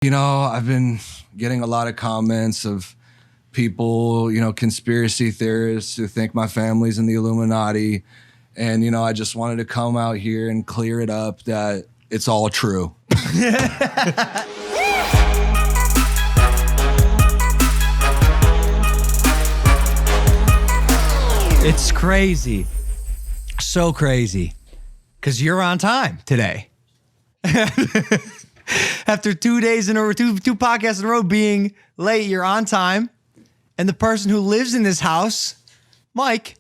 You know, I've been getting a lot of comments of people, you know, conspiracy theorists who think my family's in the Illuminati. And, you know, I just wanted to come out here and clear it up that it's all true. It's crazy. So crazy. Because you're on time today. After 2 days in a row, two podcasts in a row being late, you're on time. And the person who lives in this house, Mike,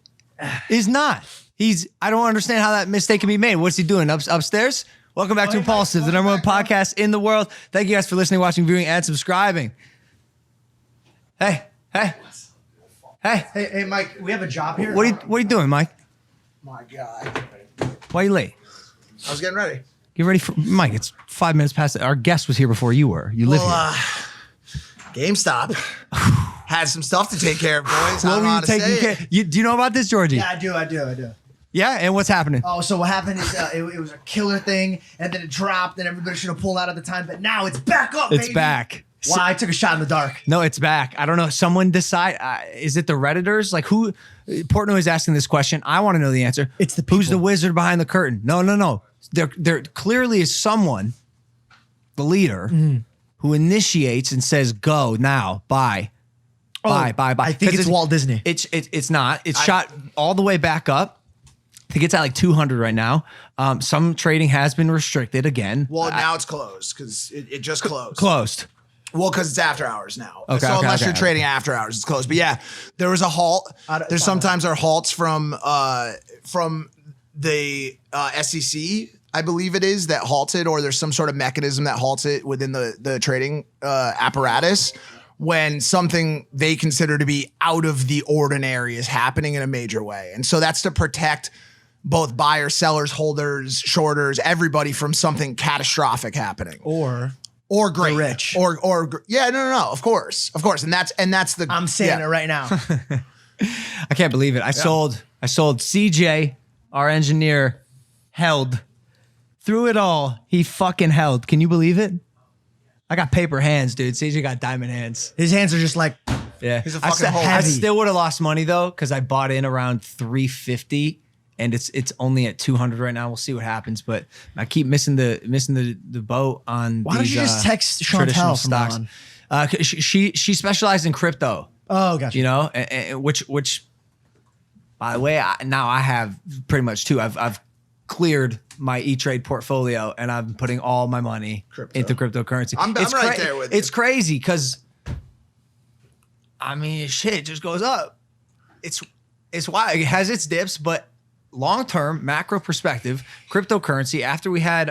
is not. I don't understand how that mistake can be made. What's he doing upstairs? Welcome back to Impaulsive, the number one podcast in the world. Thank you guys for listening, watching, viewing, and subscribing. Hey, Mike, we have a job here. what are you doing, Mike? My God. Why are you late? I was getting ready. Get ready for Mike. It's 5 minutes past. Our guest was here before you were. You live here. GameStop had some stuff to take care of, boys. What were you taking care? Do you know about this, Georgie? Yeah, I do. Yeah, and what's happening? Oh, so what happened is it was a killer thing, and then it dropped, and everybody should have pulled out at the time, but now it's back up, It's baby. back. Wow, I took a shot in the dark. No, it's back. I don't know. Someone decide. Is it the Redditors? Like who? Portnoy is asking this question. I want to know the answer. It's the people. Who's the wizard behind the curtain? No. There clearly is someone, the leader, who initiates and says, "Go now, buy." Buy. I think it's Walt Disney. It's not. It's shot all the way back up. I think it's at like 200 right now. Some trading has been restricted again. Well, now it's closed because it just closed. Closed. Well, because it's after hours now. Okay, so unless you're okay. trading after hours, it's closed. But yeah, there was a halt. There's sometimes are halts from the SEC, I believe it is, that halted, or there's some sort of mechanism that halts it within the trading apparatus when something they consider to be out of the ordinary is happening in a major way. And so that's to protect both buyers, sellers, holders, shorters, everybody from something catastrophic happening. Or great, rich, or yeah, no, of course, and that's the. I'm saying it right now. I can't believe it. I sold CJ, our engineer, held through it all. He fucking held. Can you believe it? I got paper hands, dude. CJ got diamond hands. His hands are just like, Yeah, He's a fucking I still would have lost money though because I bought in around 350. And it's only at 200 right now. We'll see what happens, but I keep missing the boat on. Why don't you just text Chantel from now on? She specialized in crypto. Oh, gotcha. You know, and which by the way, I have pretty much too. I've cleared my E-Trade portfolio and I'm putting all my money into cryptocurrency. I'm right there with you. It's crazy because I mean, shit, it just goes up. It's why it has its dips, but long-term macro perspective, cryptocurrency, after we had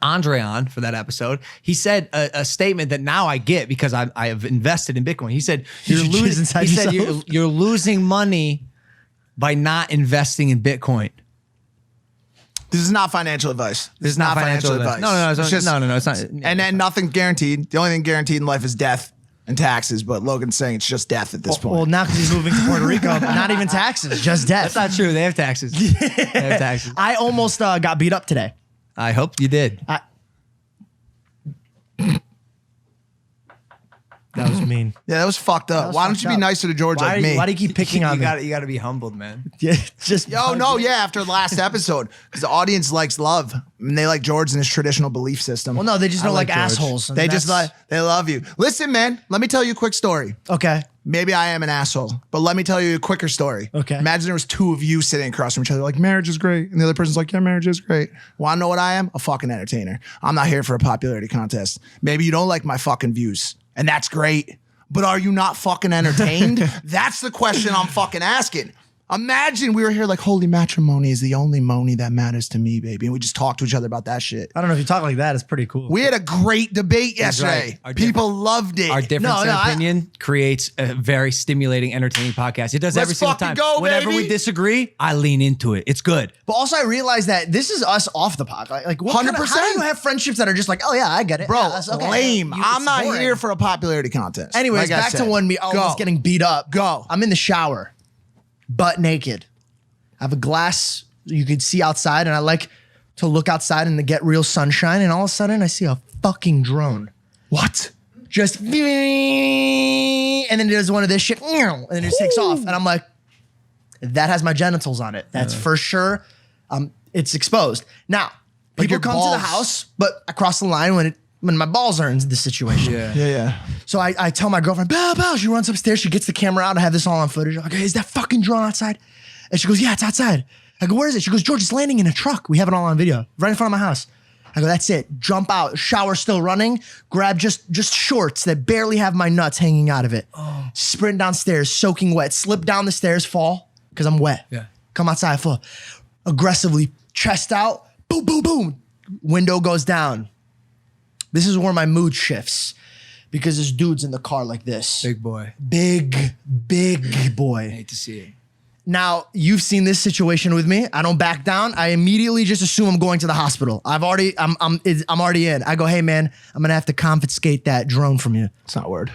Andre on for that episode, he said a statement that now I get because I have invested in Bitcoin. He said, you're losing money by not investing in Bitcoin. This is not financial advice. This is not financial advice. No, it's not. And then nothing's guaranteed. The only thing guaranteed in life is death and taxes, but Logan's saying it's just death at this point. Well, now because he's moving to Puerto Rico, not even taxes, just death. That's not true. They have taxes. I almost got beat up today. I hope you did. That was mean. Yeah, that was fucked up. Why don't you be nicer to George like me? Why do you keep picking on me? You got to be humbled, man. Yeah, just after the last episode, because the audience likes love, and they like George and his traditional belief system. Well, no, they just don't like George. assholes. They love you. Listen, man, let me tell you a quick story. Okay. Maybe I am an asshole, but let me tell you a quicker story. Okay. Imagine there was two of you sitting across from each other, like, marriage is great. And the other person's like, yeah, marriage is great. Want to know what I am? A fucking entertainer. I'm not here for a popularity contest. Maybe you don't like my fucking views, and that's great. But are you not fucking entertained? That's the question I'm fucking asking. Imagine we were here like, holy matrimony is the only money that matters to me, baby. And we just talk to each other about that shit. I don't know if you talk like that. It's pretty cool. We had a great debate yesterday. Right. People loved it. Our difference in opinion creates a very stimulating, entertaining podcast. It does every single time. Whenever we disagree, I lean into it. It's good. But also, I realize that this is us off the pod. Like, what 100%. How do you have friendships that are just like, oh yeah, I get it, Bro, yeah, okay. lame. I'm not boring. here for a popularity contest. Anyways, Like I back to said. when we almost getting beat up. Go. I'm in the shower, butt naked. I have a glass you could see outside, and I like to look outside and to get real sunshine, and all of a sudden I see a fucking drone. What? Just and then it does one of this shit, and then it just takes off, and I'm like, that has my genitals on it. That's for sure. It's exposed. Now, Like people your come to the balls. house, but I cross the line when my balls are in the situation. Yeah. So I tell my girlfriend, bow, bow. She runs upstairs. She gets the camera out. I have this all on footage. I'm like, hey, is that fucking drone outside? And she goes, yeah, it's outside. I go, where is it? She goes, George, it's landing in a truck. We have it all on video, right in front of my house. I go, that's it. Jump out. Shower still running. Grab just shorts that barely have my nuts hanging out of it. Sprint downstairs, soaking wet. Slip down the stairs, fall, because I'm wet. Yeah. Come outside, fall. Aggressively, chest out. Boom, boom, boom. Window goes down. This is where my mood shifts because this dude's in the car like this. Big boy. Big I boy. hate to see it. Now, you've seen this situation with me. I don't back down. I immediately just assume I'm going to the hospital. I'm already in. I go, hey man, I'm gonna have to confiscate that drone from you. It's not word.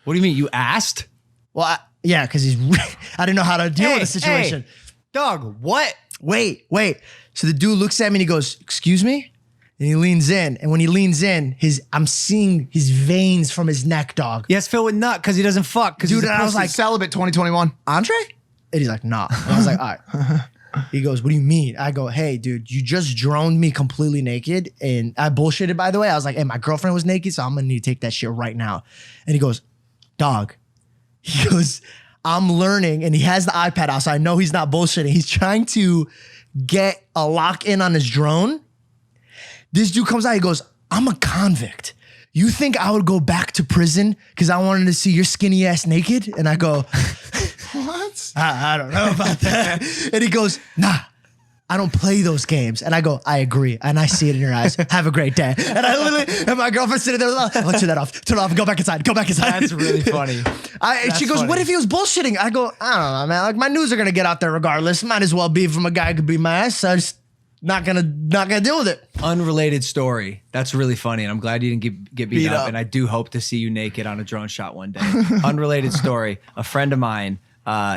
What do you mean? You asked? Well, yeah, because I didn't know how to deal with the situation. Hey, dog, what? Wait. So the dude looks at me and he goes, excuse me? And he leans in. And when he leans in, I'm seeing his veins from his neck, dog. Yes, filled with nut because he doesn't fuck. Dude, and I was like, celibate 2021. Andre? And he's like, nah. And I was like, all right. He goes, what do you mean? I go, hey, dude, you just droned me completely naked. And I bullshitted, by the way. I was like, hey, my girlfriend was naked, so I'm going to need to take that shit right now. And he goes, dog. He goes, I'm learning. And he has the iPad out, so I know he's not bullshitting. He's trying to get a lock in on his drone. This dude comes out, he goes, I'm a convict. You think I would go back to prison because I wanted to see your skinny ass naked? And I go, What? I don't know about that. And he goes, nah, I don't play those games. And I go, I agree. And I see it in your eyes. Have a great day. And I literally, and my girlfriend's sitting there, oh, turn that off. Turn it off. Go back inside. That's really funny. She goes, what if he was bullshitting? I go, I don't know, man. Like my news are going to get out there regardless. Might as well be from a guy who could be my ass. So I just not gonna deal with it. Unrelated story. That's really funny, and I'm glad you didn't get beat up. up. And I do hope to see you naked on a drone shot one day. Unrelated story. A friend of mine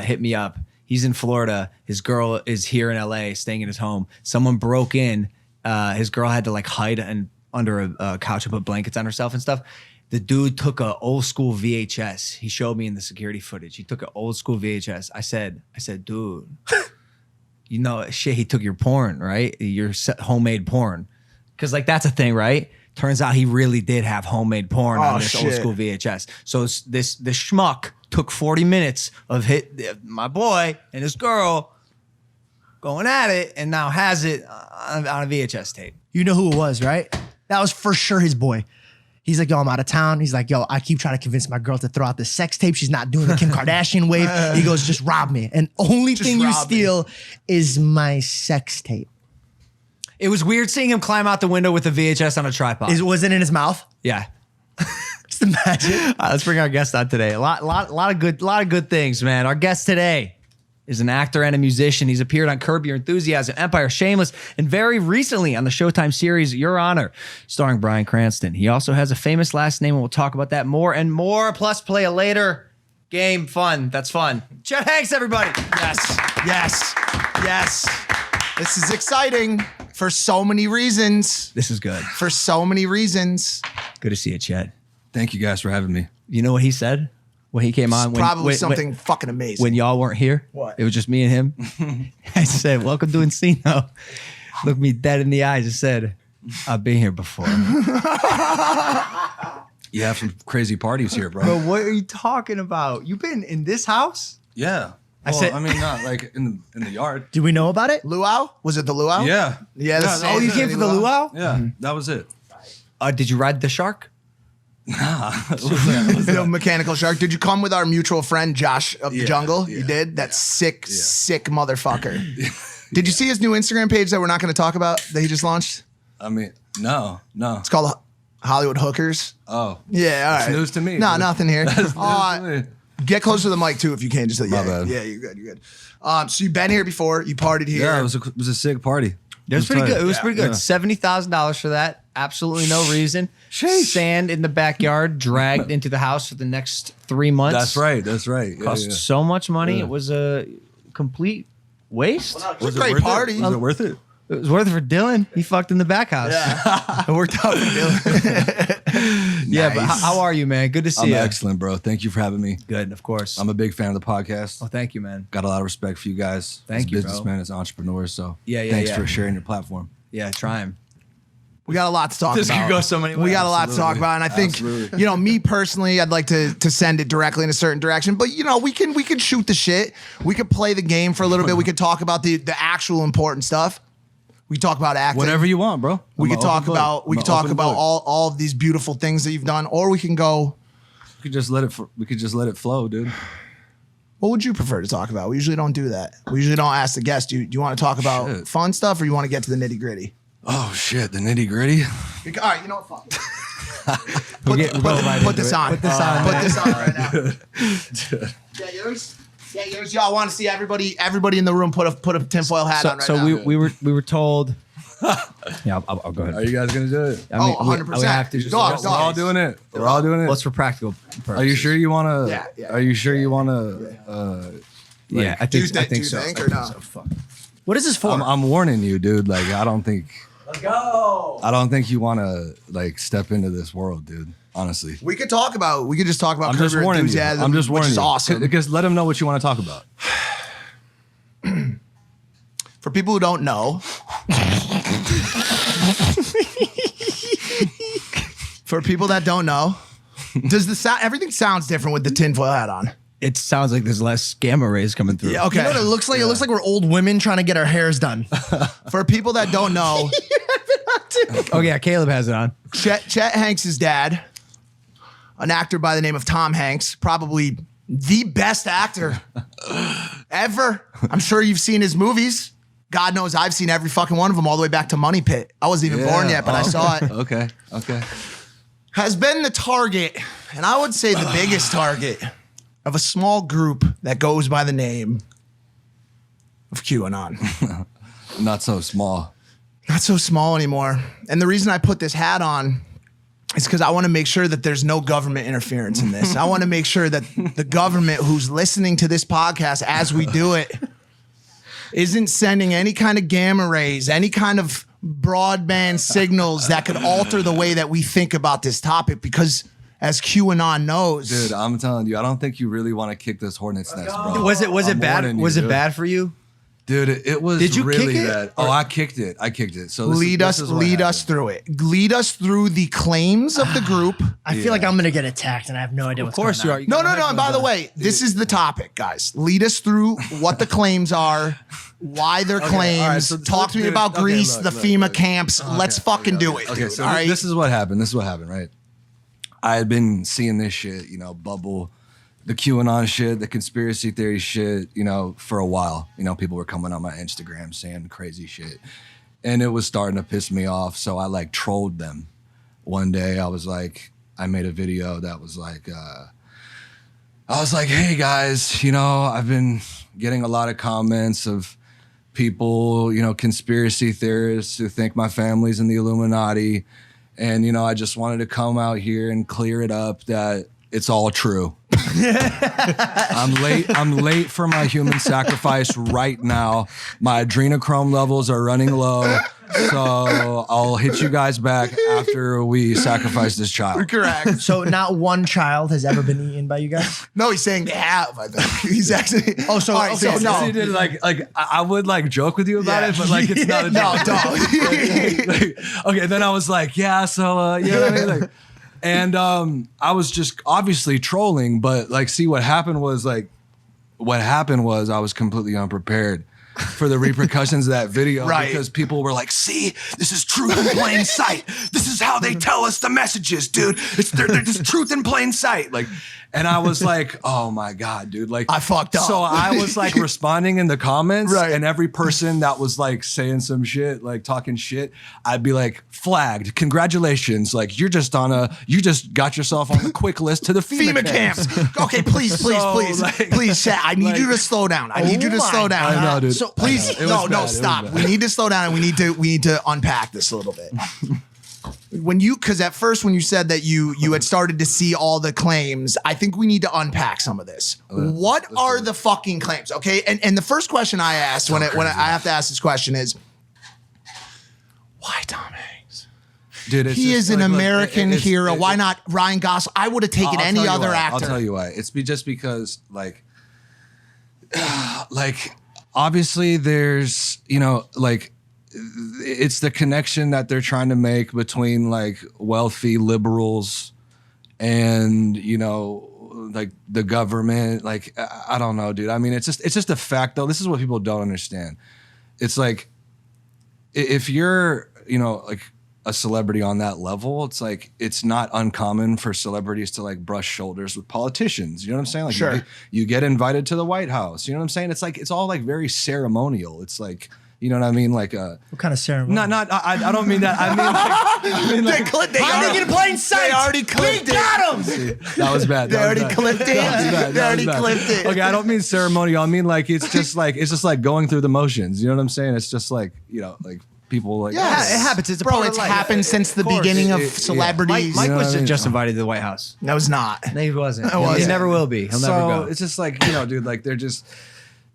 hit me up. He's in Florida. His girl is here in LA, staying in his home. Someone broke in. His girl had to like hide under a couch and put blankets on herself and stuff. The dude took a old school VHS. He showed me in the security footage. He took an old school VHS. I said, dude. You know, shit, he took your porn, right? Your homemade porn. Because, like, that's a thing, right? Turns out he really did have homemade porn on this old school VHS. So this schmuck took 40 minutes of my boy and his girl going at it and now has it on a VHS tape. You know who it was, right? That was for sure his boy. He's like, yo, I'm out of town. He's like, yo, I keep trying to convince my girl to throw out the sex tape. She's not doing the Kim Kardashian wave. He goes, just rob me. And only thing you steal is my sex tape. It was weird seeing him climb out the window with a VHS on a tripod. Was it in his mouth? Yeah. Just imagine. All right, let's bring our guest on today. A lot of good things, man. Our guest today is an actor and a musician. He's appeared on Curb Your Enthusiasm, Empire, Shameless, and very recently on the Showtime series Your Honor, starring Bryan Cranston. He also has a famous last name, and we'll talk about that more and more. Plus, play a later game. Fun. That's fun. Chet Hanks, everybody. Yes. This is exciting for so many reasons. This is good. For so many reasons. Good to see you, Chet. Thank you guys for having me. You know what he said when he came on? Probably something fucking amazing. When y'all weren't here. What? It was just me and him. I said, welcome to Encino. Looked me dead in the eyes and said, I've been here before. You have some crazy parties here, bro. But what are you talking about? You've been in this house? Yeah. I said- I mean, not like in the yard. Do we know about it? Luau? Was it the Luau? Yeah. Yeah. that Oh, was you it. came for the luau? Yeah, that was it. Did you ride the shark? The mechanical shark. Did you come with our mutual friend Josh of the Jungle? You did? That sick motherfucker. Did you see his new Instagram page that we're not going to talk about that he just launched? I mean, no. It's called Hollywood Hookers. Oh. Yeah, all right. That's news to me. No, dude. nothing here. That's news to me. Get closer to the mic too if you can. Just My bad. Yeah, you're good. So you've been here before. You partied here. Yeah, it was a sick party. It was pretty tight. good. It was pretty good. Yeah. $70,000 for that. Absolutely no reason. Sand in the backyard, dragged into the house for the next 3 months. That's right. Yeah, Cost yeah. so much money. Yeah. It was a complete waste. It was a great party. Was it worth it? It was worth it for Dylan. He fucked in the back house. Yeah. It worked out for Dylan. Yeah, but Nice. how are you, man? Good to see I'm you. excellent, bro. Thank you for having me. Good, of course. I'm a big fan of the podcast. Oh, thank you, man. Got a lot of respect for you guys. Thank as you, bro. businessmen, as entrepreneurs. So Yeah, thanks yeah. for sharing your platform. Yeah, try him. We got a lot to talk This about. could go so many We ways. got a lot to talk Absolutely. about, and I think Absolutely. me personally, I'd like to send it directly in a certain direction. But we can shoot the shit. We could play the game for a little bit. We could talk about the actual important stuff. We could talk about acting. Whatever you want, bro. We I'm could an talk open book. about I'm an open book. all of these beautiful things that you've done, or we can go. We could just let it flow, dude. What would you prefer to talk about? We usually don't do that. We usually don't ask the guest. Do you want to talk about Shit. fun stuff, or you want to get to the nitty gritty? Oh shit, the nitty gritty. All right, you know what? Fuck. We'll go right Put into this it. on. Put this on, Put man. this on right now. Yeah, yours. Yeah, yours. Y'all want to see everybody in the room put a tinfoil hat on right now. we were told. Yeah, I'll go ahead. Are you guys gonna do it? I mean, 100%. we have to just. Dog, We're all doing it. We're all doing it. What's for practical purposes? Are you sure you wanna? Yeah. Are you sure you wanna? Yeah, I think Do you so. think I or think no? so. Fuck. What is this for? I'm warning you, dude. Like I don't think Let's go. you wanna like step into this world, dude. Honestly. We could just talk about I'm Curb just Your warning you. Enthusiasm, I'm just warning which is you. awesome. Because let them know what you want to talk about. For people who don't know, for people that don't know, does the sound? Everything sounds different with the tinfoil hat on. It sounds like there's less gamma rays coming through. Yeah, okay. You know what it looks like? It looks like we're old women trying to get our hairs done. For people that don't know, Oh yeah, Caleb has it on. Chet Hanks' dad, an actor by the name of Tom Hanks, probably the best actor ever. I'm sure you've seen his movies. God knows I've seen every fucking one of them all the way back to Money Pit. I wasn't even born yet, but I saw it. Okay. Has been the target, and I would say the biggest target of a small group that goes by the name of QAnon. Not so small. Not so small anymore. And the reason I put this hat on is because I want to make sure that there's no government interference in this. I want to make sure that the government who's listening to this podcast as we do it isn't sending any kind of gamma rays, any kind of broadband signals that could alter the way that we think about this topic, because as QAnon knows, Dude, I'm telling you, I don't think you really want to kick this hornet's nest, bro. Was it I'm bad? warning you, Was it dude. bad for you? Dude, it was Did you really kick it? bad. Oh, I kicked it. So lead us through it. Lead us through the claims of the group. I feel like I'm gonna get attacked, and I have no idea Of what's course you going are. on. No. And by the way, this is the topic, guys. Lead us through what the claims are, why they're claims. all right, so Talk to me dude, about okay, Greece, look, the look, FEMA look. camps. Let's fucking do it, Okay, dude. so all right. this is what happened. Right? I had been seeing this shit, bubble, the QAnon shit, the conspiracy theory shit, for a while. People were coming on my Instagram saying crazy shit. And it was starting to piss me off. So I like trolled them. One day I made a video that was like, hey guys, I've been getting a lot of comments of people, conspiracy theorists who think my family's in the Illuminati. And, I just wanted to come out here and clear it up that it's all true. I'm late for my human sacrifice right now. My adrenochrome levels are running low. So I'll hit you guys back after we sacrifice this child. Correct. So not one child has ever been eaten by you guys? No, he's saying they have. I think he's actually. Oh, so- all right, so okay, no. See, dude, I would joke with you about it, but it's not a No, joke. don't. Okay, then I was like, yeah, so you know what I mean? And I was just obviously trolling, but see what happened was I was completely unprepared for the repercussions of that video. Right. Because people were like, see, this is truth in plain sight. This is how they tell us the messages, dude. They're just truth in plain sight. And I was like, oh my God, dude. I fucked up. So I was responding in the comments, Right. and every person that was saying some shit, talking shit, I'd be flagged. Congratulations. You just got yourself on the quick list to the FEMA camps. Okay, please, please, chat. I need you to slow down. I need you to Oh slow my down. I know, dude. So Please, It was no, bad. It was stop. bad. We need to slow down, and we need to unpack this a little bit. Because at first when you said that you had started to see all the claims, I think we need to unpack some of this. What are the fucking claims? Okay, and the first question I asked when I have to ask this question is, Why Tom Hanks? Dude, He is an American hero. Why not Ryan Gosling? I would have taken any other actor. I'll tell you why. It's just because, like, obviously there's, it's the connection that they're trying to make between like wealthy liberals and, like the government. Like, I don't know, dude. I mean, it's just a fact though. This is what people don't understand. It's like, if you're, like a celebrity on that level, it's like, it's not uncommon for celebrities to like brush shoulders with politicians. You know what I'm saying? Like, sure. You get invited to the White House. You know what I'm saying? It's like, it's all like very ceremonial. It's like, you know what I mean? Like, what kind of ceremony? I don't mean that. I mean like hiding in plain sight. They already clipped it. Got him. See, that was bad. They already clipped it. They already clipped it. Okay, I don't mean ceremonial. I mean like it's just like going through the motions. You know what I'm saying? It's just like, like people like, Yeah, it happens. It's a Bro, part of it's life. happened since the beginning of celebrities. Mike You know was what I mean? just invited to the White House. No, it's not. No, he wasn't. I wasn't. He never will be. He'll never go. It's just like, dude, like they're just,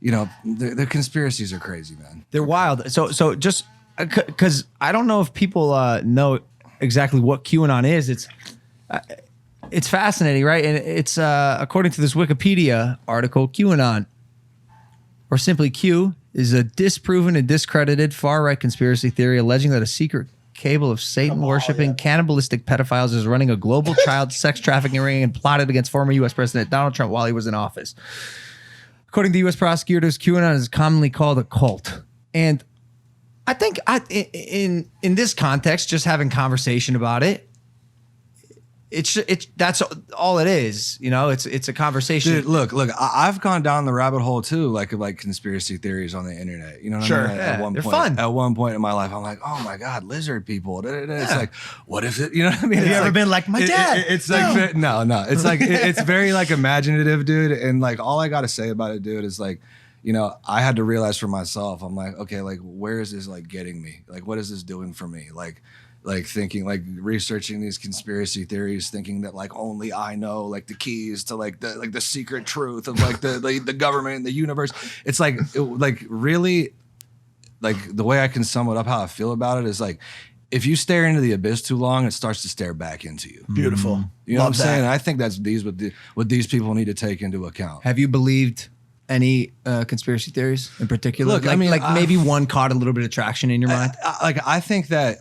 the conspiracies are crazy, man. They're wild. So just because I don't know if people know exactly what QAnon is. It's fascinating, right? And it's according to this Wikipedia article, QAnon, or simply Q, is a disproven and discredited far-right conspiracy theory alleging that a secret cable of Satan-worshipping cannibalistic pedophiles is running a global child sex trafficking ring and plotted against former U.S. President Donald Trump while he was in office. According to U.S. prosecutors, QAnon is commonly called a cult. And I think in this context, just having conversation about it, that's all it is. It's a conversation. Dude, look, I've gone down the rabbit hole too, like conspiracy theories on the internet. You know what Sure. I mean? They're fun. At one point in my life, I'm like, oh my God, lizard people. It's like, what if it, you know what I mean? Have you It's ever like, been like, my dad? It's like, no. It's like, it's very like imaginative, dude. And like, all I got to say about it, dude, is like, I had to realize for myself, I'm like, okay, like, where is this like getting me? Like, what is this doing for me? Like thinking, like researching these conspiracy theories, thinking that like only I know like the keys to like the secret truth of like the government and the universe. It's like really, like the way I can sum it up, how I feel about it is like, if you stare into the abyss too long, it starts to stare back into you. Beautiful. You know Love what I'm saying? And I think that's what these people need to take into account. Have you believed any conspiracy theories in particular? Look, I mean, maybe one caught a little bit of traction in your mind. I think that,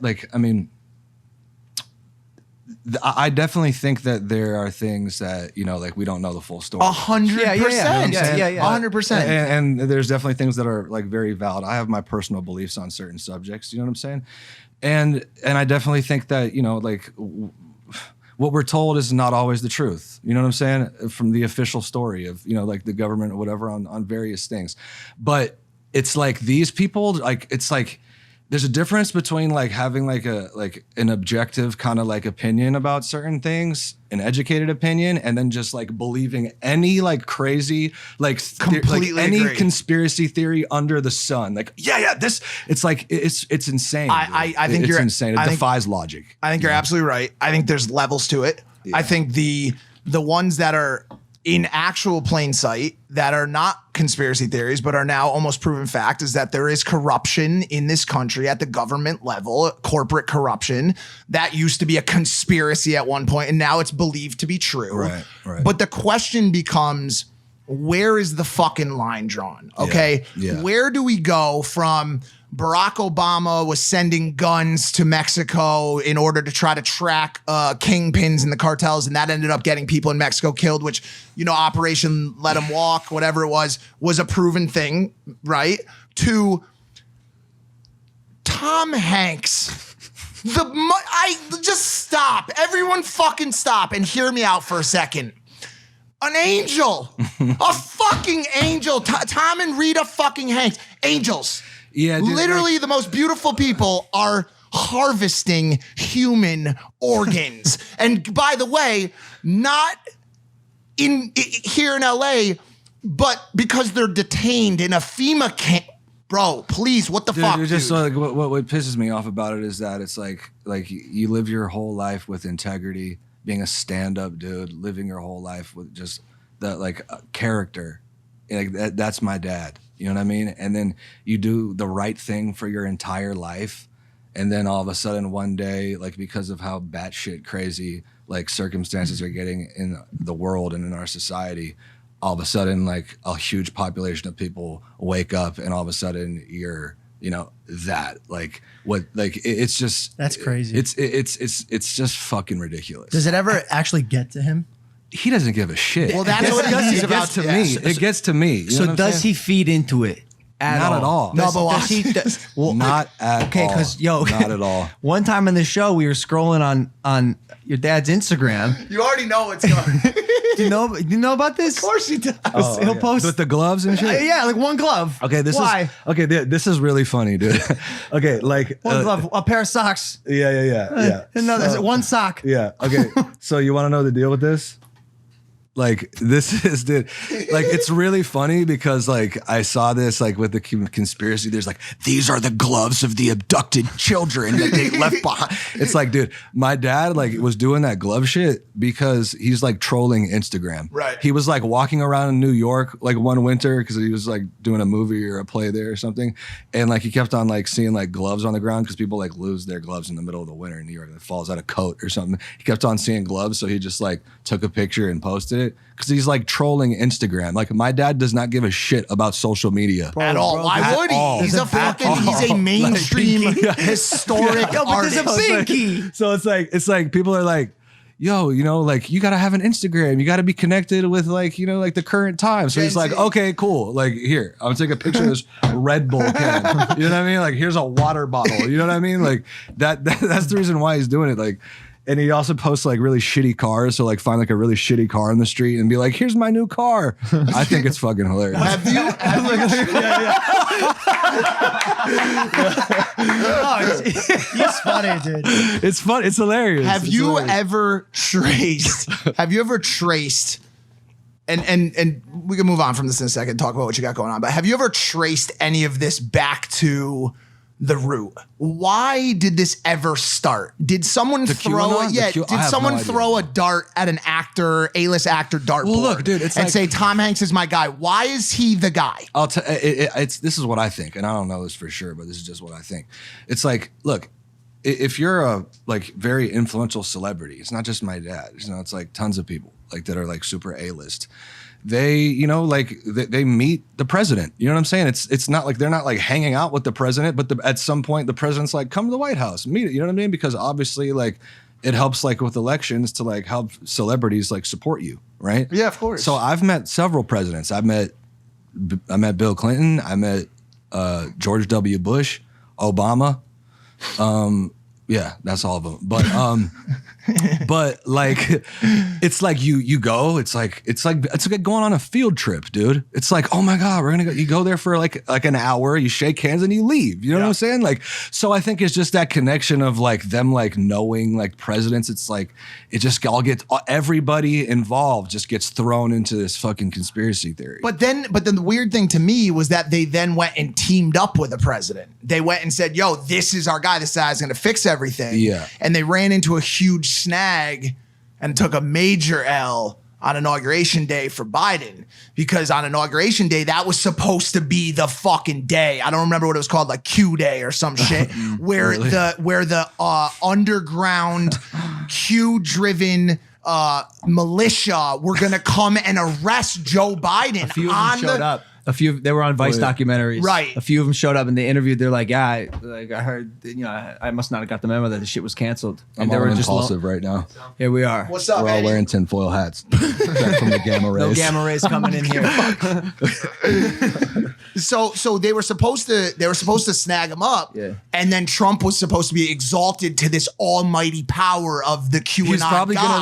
I definitely think that there are things that, like we don't know the full story. 100%. Yeah. 100%. And there's definitely things that are like very valid. I have my personal beliefs on certain subjects. You know what I'm saying? And I definitely think that, what we're told is not always the truth. You know what I'm saying? From the official story of, like the government or whatever on various things. But it's like these people, like, it's like, there's a difference between like having like an objective kind of like opinion about certain things, an educated opinion, and then just like believing any like crazy, like completely any agree. Conspiracy theory under the sun. Like, this, it's like, it's insane. I think it's insane. It defies logic. I think you're absolutely right. I think there's levels to it. Yeah. I think the ones that are in actual plain sight that are not conspiracy theories, but are now almost proven fact, is that there is corruption in this country at the government level, corporate corruption that used to be a conspiracy at one point, and now it's believed to be true. Right. But the question becomes, where is the fucking line drawn? Okay. Yeah. Where do we go from Barack Obama was sending guns to Mexico in order to try to track kingpins in the cartels, and that ended up getting people in Mexico killed, which, Operation Let Them Walk, whatever it was a proven thing, right? To Tom Hanks. I just stop. Everyone fucking stop and hear me out for a second. An angel. A fucking angel. Tom and Rita fucking Hanks. Angels. Yeah, dude, literally the most beautiful people are harvesting human organs. And by the way, not here in LA, but because they're detained in a FEMA camp. Bro, please, what the fuck, dude? Just like what pisses me off about it is that it's like you live your whole life with integrity, being a stand-up dude, living your whole life with just that like character. Like that's my dad. You know what I mean? And then you do the right thing for your entire life, And then all of a sudden one day, like because of how batshit crazy like circumstances are getting in the world and in our society, all of a sudden like a huge population of people wake up and all of a sudden you're, you know, that like what, like it's just, That's crazy. It's just fucking ridiculous. Does it ever actually get to him? He doesn't give a shit. Well, that's what he's about to me. It gets to me. You know So what I'm does saying? he feed into it? Not at all. No, but Does he? Well, Not at okay, all. because yo, Not at all. One time in the show, we were scrolling on your dad's Instagram. You already know what's going. Do you know about this? Of course he does. He'll post With the gloves and shit? yeah, like one glove. Okay, Why? This is really funny, dude. Okay, like One glove, a pair of socks. Yeah. Another one sock. Yeah. Okay. So you want to know the deal with this? Like this is, dude, like it's really funny because like I saw this like with the conspiracy. There's like, these are the gloves of the abducted children that they left behind. It's like, dude, my dad like was doing that glove shit because he's like trolling Instagram. Right. He was like walking around in New York like one winter because he was like doing a movie or a play there or something, and like he kept on like seeing like gloves on the ground because people like lose their gloves in the middle of the winter in New York. It falls out of coat or something. He kept on seeing gloves, so he just like took a picture and posted it. Because he's like trolling Instagram. Like my dad does not give a shit about social media At all. Why would he? He's a fucking. He's a mainstream historic Yo, but there's a artist. pinky. So it's like people are like, yo, you know, like you gotta have an Instagram. You gotta be connected with like, you know, like the current time. So he's Gen like, Z. okay, cool. Like here, I'm gonna take a picture of this Red Bull can. You know what I mean? Like here's a water bottle. You know what I mean? Like that's the reason why he's doing it. Like. And he also posts like really shitty cars. So like find like a really shitty car in the street and be like, here's my new car. I think it's fucking hilarious. Have you? He's funny, dude. It's fun. It's hilarious. Have It's you hilarious. ever traced? Have you ever traced? And we can move on from this in a second. Talk about what you got going on. But have you ever traced any of this back to the root? Why did this ever start? Did someone throw QAnon? it? Yeah. I Did have someone no idea. throw a dart at an actor, A-list actor dartboard? Well, look, dude, it's and like- say Tom Hanks is my guy. Why is he the guy? I'll tell. This is what I think, and I don't know this for sure, but this is just what I think. It's like, look, if you're a like very influential celebrity, it's not just my dad. You know, it's like tons of people like that are like super A-list. They, you know, like they meet the president. You know what I'm saying? It's not like they're not like hanging out with the president, but at some point the president's like, come to the White House, meet it. You know what I mean? Because obviously, like, it helps like with elections to like help celebrities like support you, right? Yeah, of course. So I've met several presidents. I met Bill Clinton. I met George W. Bush, Obama. Yeah, that's all of them. But like, it's like you go. It's like going on a field trip, dude. It's like, oh my god, we're gonna go. You go there for like an hour. You shake hands and you leave. You know what I'm saying? Like, so I think it's just that connection of like them like knowing like presidents. It's like it just all gets everybody involved just gets thrown into this fucking conspiracy theory. But then the weird thing to me was that they then went and teamed up with the president. They went and said, yo, this is our guy. This guy's going to fix everything. Yeah. And they ran into a huge snag and took a major L on Inauguration Day for Biden, because on Inauguration Day, that was supposed to be the fucking day. I don't remember what it was called, like Q Day or some shit, where Really? the underground Q-driven militia were gonna come and arrest Joe Biden. A few of them showed up. They were on Vice documentaries. Right. A few of them showed up and they interviewed. They're like, yeah, I heard, you know, I must not have got the memo that the shit was canceled. And I'm they all were just impulsive right now. Here we are. What's up, We're all Eddie? wearing tinfoil hats. Except from the gamma rays. No gamma rays coming in here. So they were supposed to snag him up, Yeah. and then Trump was supposed to be exalted to this almighty power of the QAnon He's probably God.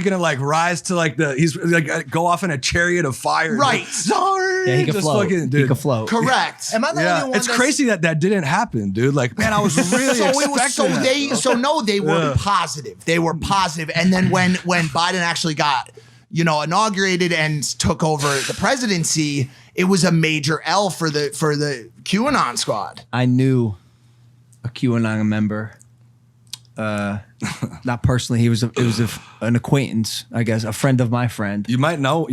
gonna like rise to like he's like go off in a chariot of fire. Right. Like, sorry. Yeah, he can Just float. fucking, He dude. can float. Correct. Am I the only Yeah, one it's that's- crazy that didn't happen, dude. Like, man, I was really So it was expecting that. they were positive. They were positive. And then when Biden actually got, you know, inaugurated and took over the presidency, it was a major L for the QAnon squad. I knew a QAnon member. Not personally. It was an acquaintance, I guess, a friend of my friend. You might know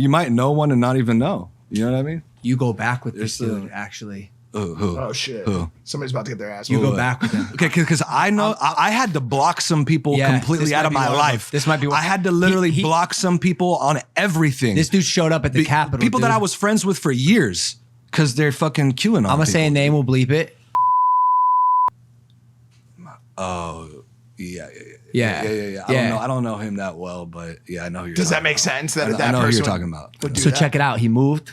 one and not even know. You know what I mean? You go back with this There's dude, actually. Who? Oh shit! Who? Somebody's about to get their ass. You whooped. go back with him. Okay, because I know I had to block some people Yeah, completely this out might of be my one of life. them. This might be one- I had to literally He- block some people on everything. This dude showed up at the Capitol. People that dude. I was friends with for years because they're fucking QAnon. I'm gonna say a people. name. We'll bleep it. Oh, yeah. Yeah. I don't know him that well, but yeah, I know who you're Does that talking make about. sense? That I that know who person you're talking about. would do So that? check it out. He moved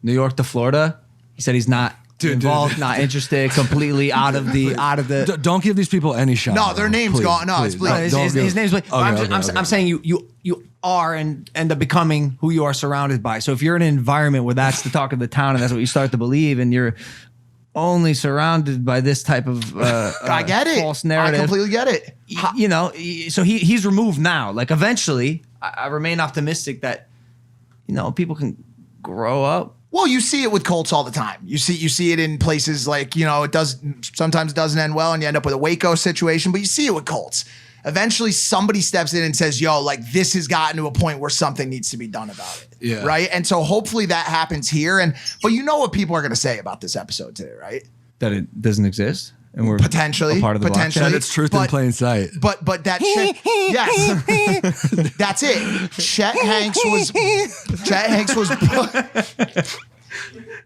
New York to Florida. He said he's not involved, not interested, completely out of the. Don't give these people any shot. No, their bro. name's Please, gone. No, it's please. bleeped. Don't His give- name's. Okay, I'm saying you are and end up becoming who you are surrounded by. So if you're in an environment where that's the talk of the town and that's what you start to believe, and you're only surrounded by this type of I get it. false narrative. I completely get it. You know, so he's removed now. Like eventually, I remain optimistic that people can grow up. Well, you see it with cults all the time. You see it in places like, sometimes it doesn't end well and you end up with a Waco situation, but you see it with cults. Eventually somebody steps in and says, yo, like this has gotten to a point where something needs to be done about it. Yeah. Right. And so hopefully that happens here. But you know what people are going to say about this episode today, right? That it doesn't exist, and we're Potentially, a part of the potentially. blockchain. That it's truth in But- plain sight. But that shit, yes, that's it. Chet Hanks was.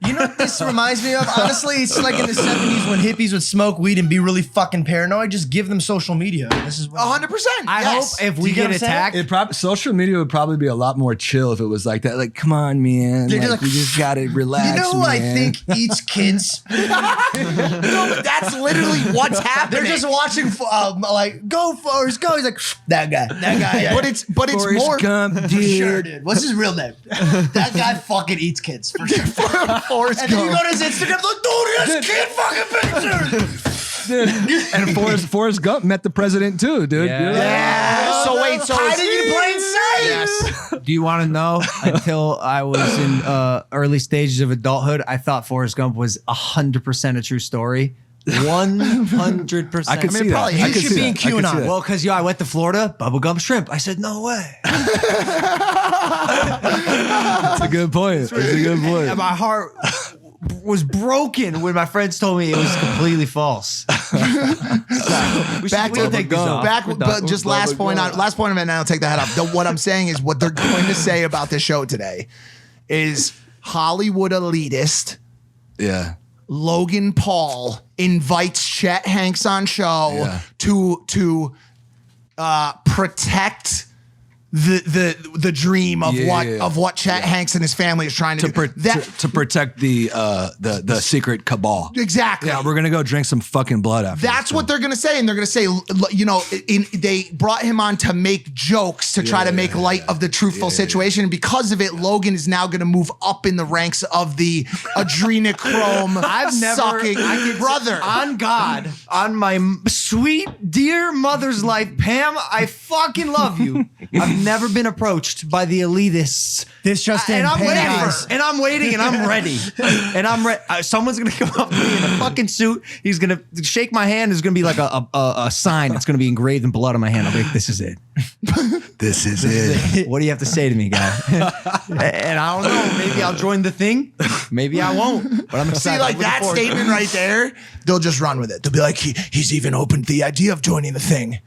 You know what this reminds me of? Honestly, it's like in the 70s when hippies would smoke weed and be really fucking paranoid. Just give them social media. This is what 100%. I yes. hope if Do we you get get what I'm saying? attacked, Social media would probably be a lot more chill if it was like that. Like, come on, man. They're Like, like, we just gotta relax. You know who I man. think eats kids? No, but that's literally what's happening. They're just watching, like, go Forrest, go. He's like, that guy. Yeah. But it's Forrest more. Gump, Sure, dude. dude. What's his real name? That guy fucking eats kids. For sure. Forrest And then you Gump. go to his Instagram, like, dude, this kid fucking pictures. And Forrest Gump met the president too, dude. Yeah. You're like, Yeah. So wait. So hiding in plain sight. Yes. do you want to know? Until I was in early stages of adulthood, I thought Forrest Gump was 100% a true story. 100%. I could see that. probably- I he could should see be that. in I could see QAnon. that. Well, because I went to Florida, bubblegum shrimp. I said, no way. That's a good point. That's a good point. And my heart was broken when my friends told me it was completely false. Back to take these off. back. We're done. But just last point on it, and I'll take the head off. What I'm saying is what they're going to say about this show today is Hollywood elitist Yeah. Logan Paul invites Chet Hanks on show Yeah. to protect the dream of what Chet Hanks and his family is trying to do. To protect the secret cabal. Exactly. Yeah, we're gonna go drink some fucking blood after. That's this, what they're gonna say, and they're gonna say, they brought him on to make jokes to try to make light of the truthful situation, and because of it, Logan is now gonna move up in the ranks of the adrenochrome I've never, sucking brother. on God, on my sweet dear mother's life, Pam, I fucking love you. I've never been approached by the elitists. This just in, And I'm pay waiting, guys. and I'm waiting, and I'm ready, and I'm ready. Someone's gonna come up to me in a fucking suit. He's gonna shake my hand. There's gonna be like a sign. It's gonna be engraved in blood on my hand. I'm like, this is it. This is it. What do you have to say to me, guy? And I don't know. Maybe I'll join the thing. Maybe I won't. But I'm excited. See, like I'm looking that forward to it. statement right there, they'll just run with it. They'll be like, he's even open to the idea of joining the thing.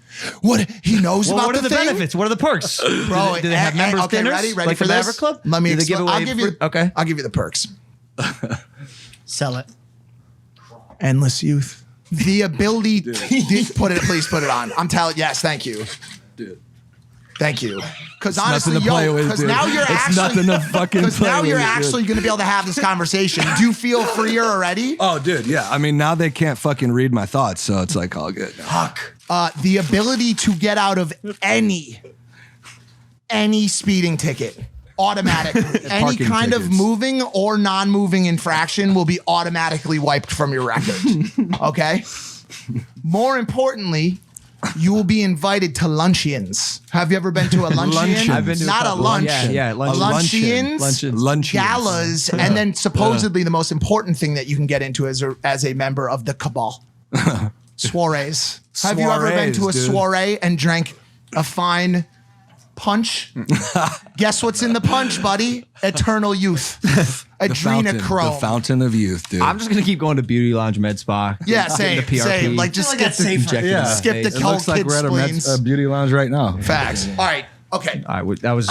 What he knows Well, about what are the thing? benefits? What are the perks? Bro, do they have members okay, dinners? ready like for the this? Maverick Club? Let me Do they explain. give away I'll give you. okay. I'll give you the perks. Sell it. Endless youth. The ability to please put it on. I'm telling. Yes, thank you. Dude. Thank you. Because Nothing honestly, to play with, because dude. now you're It's actually nothing to fucking because play now with, you're dude. actually going to be able to have this conversation. Do you feel freer already? Oh, dude, yeah. I mean, now they can't fucking read my thoughts, so it's like all good. The ability to get out of any speeding ticket automatically. Any Parking kind of tickets. moving or non-moving infraction will be automatically wiped from your record. Okay? More importantly, you will be invited to luncheons. Have you ever been to a luncheon? Luncheons. I've been to a Not a couple. lunch. Yeah, A luncheons. luncheons. Luncheons. Galas, and then supposedly the most important thing that you can get into as a member of the cabal. Soirees. Have you ever been to a Soirees, dude. soiree and drank a fine Punch. Guess what's in the punch, buddy? Eternal youth. Adrenochrome. The fountain of youth, dude. I'm just gonna keep going to Beauty Lounge Med Spa. Yeah, getting same. Same. Like just skip the injected in the skip the face. cold kid spleens. a beauty lounge right now. Facts. All right. Okay. All right, that was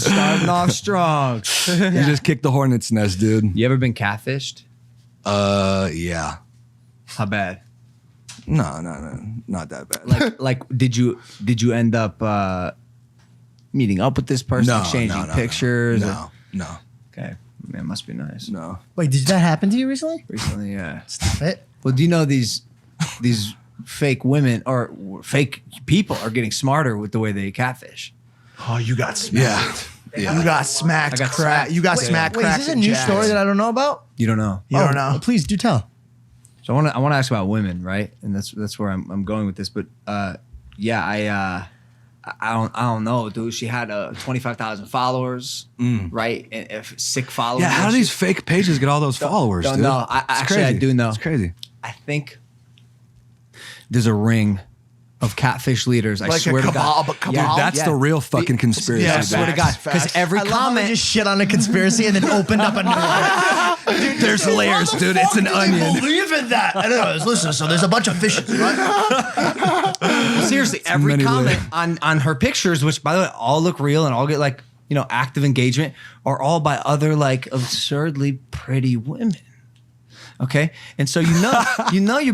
starting off strong. You just kicked the hornet's nest, dude. You ever been catfished? Yeah. How bad? No, not that bad. Like, did you end up meeting up with this person, exchanging pictures? No. Okay, man, must be nice. No. Wait, did that happen to you recently? Recently, yeah. Stop it. Well, do you know these fake women or fake people are getting smarter with the way they catfish? Oh, you got smacked. Yeah. You got smacked. I got smacked. You got smacked. Wait, is this a new story that I don't know about? You don't know. You don't know. Please do tell. So I want to ask about women, right? And that's where I'm going with this. But yeah, I don't know, dude. She had 25,000 followers, right? And if sick followers. Yeah, how do these fake pages get all those followers, Don't dude? know. Actually, I do know. It's crazy. I think there's a ring of catfish leaders. I Like swear a to God. cabal. Dude, that's the real fucking conspiracy. Yeah, I swear to God, Facts, because facts. every I love how we comment. just shit on a conspiracy and then opened up a new one. Dude, there's layers, dude. It's an onion. Believe in that. Anyways, listen. So there's a bunch of fishes, right? Well, seriously, every many comment layers. on her pictures, which by the way, all look real and all get like, active engagement, are all by other like absurdly pretty women. Okay. And so you're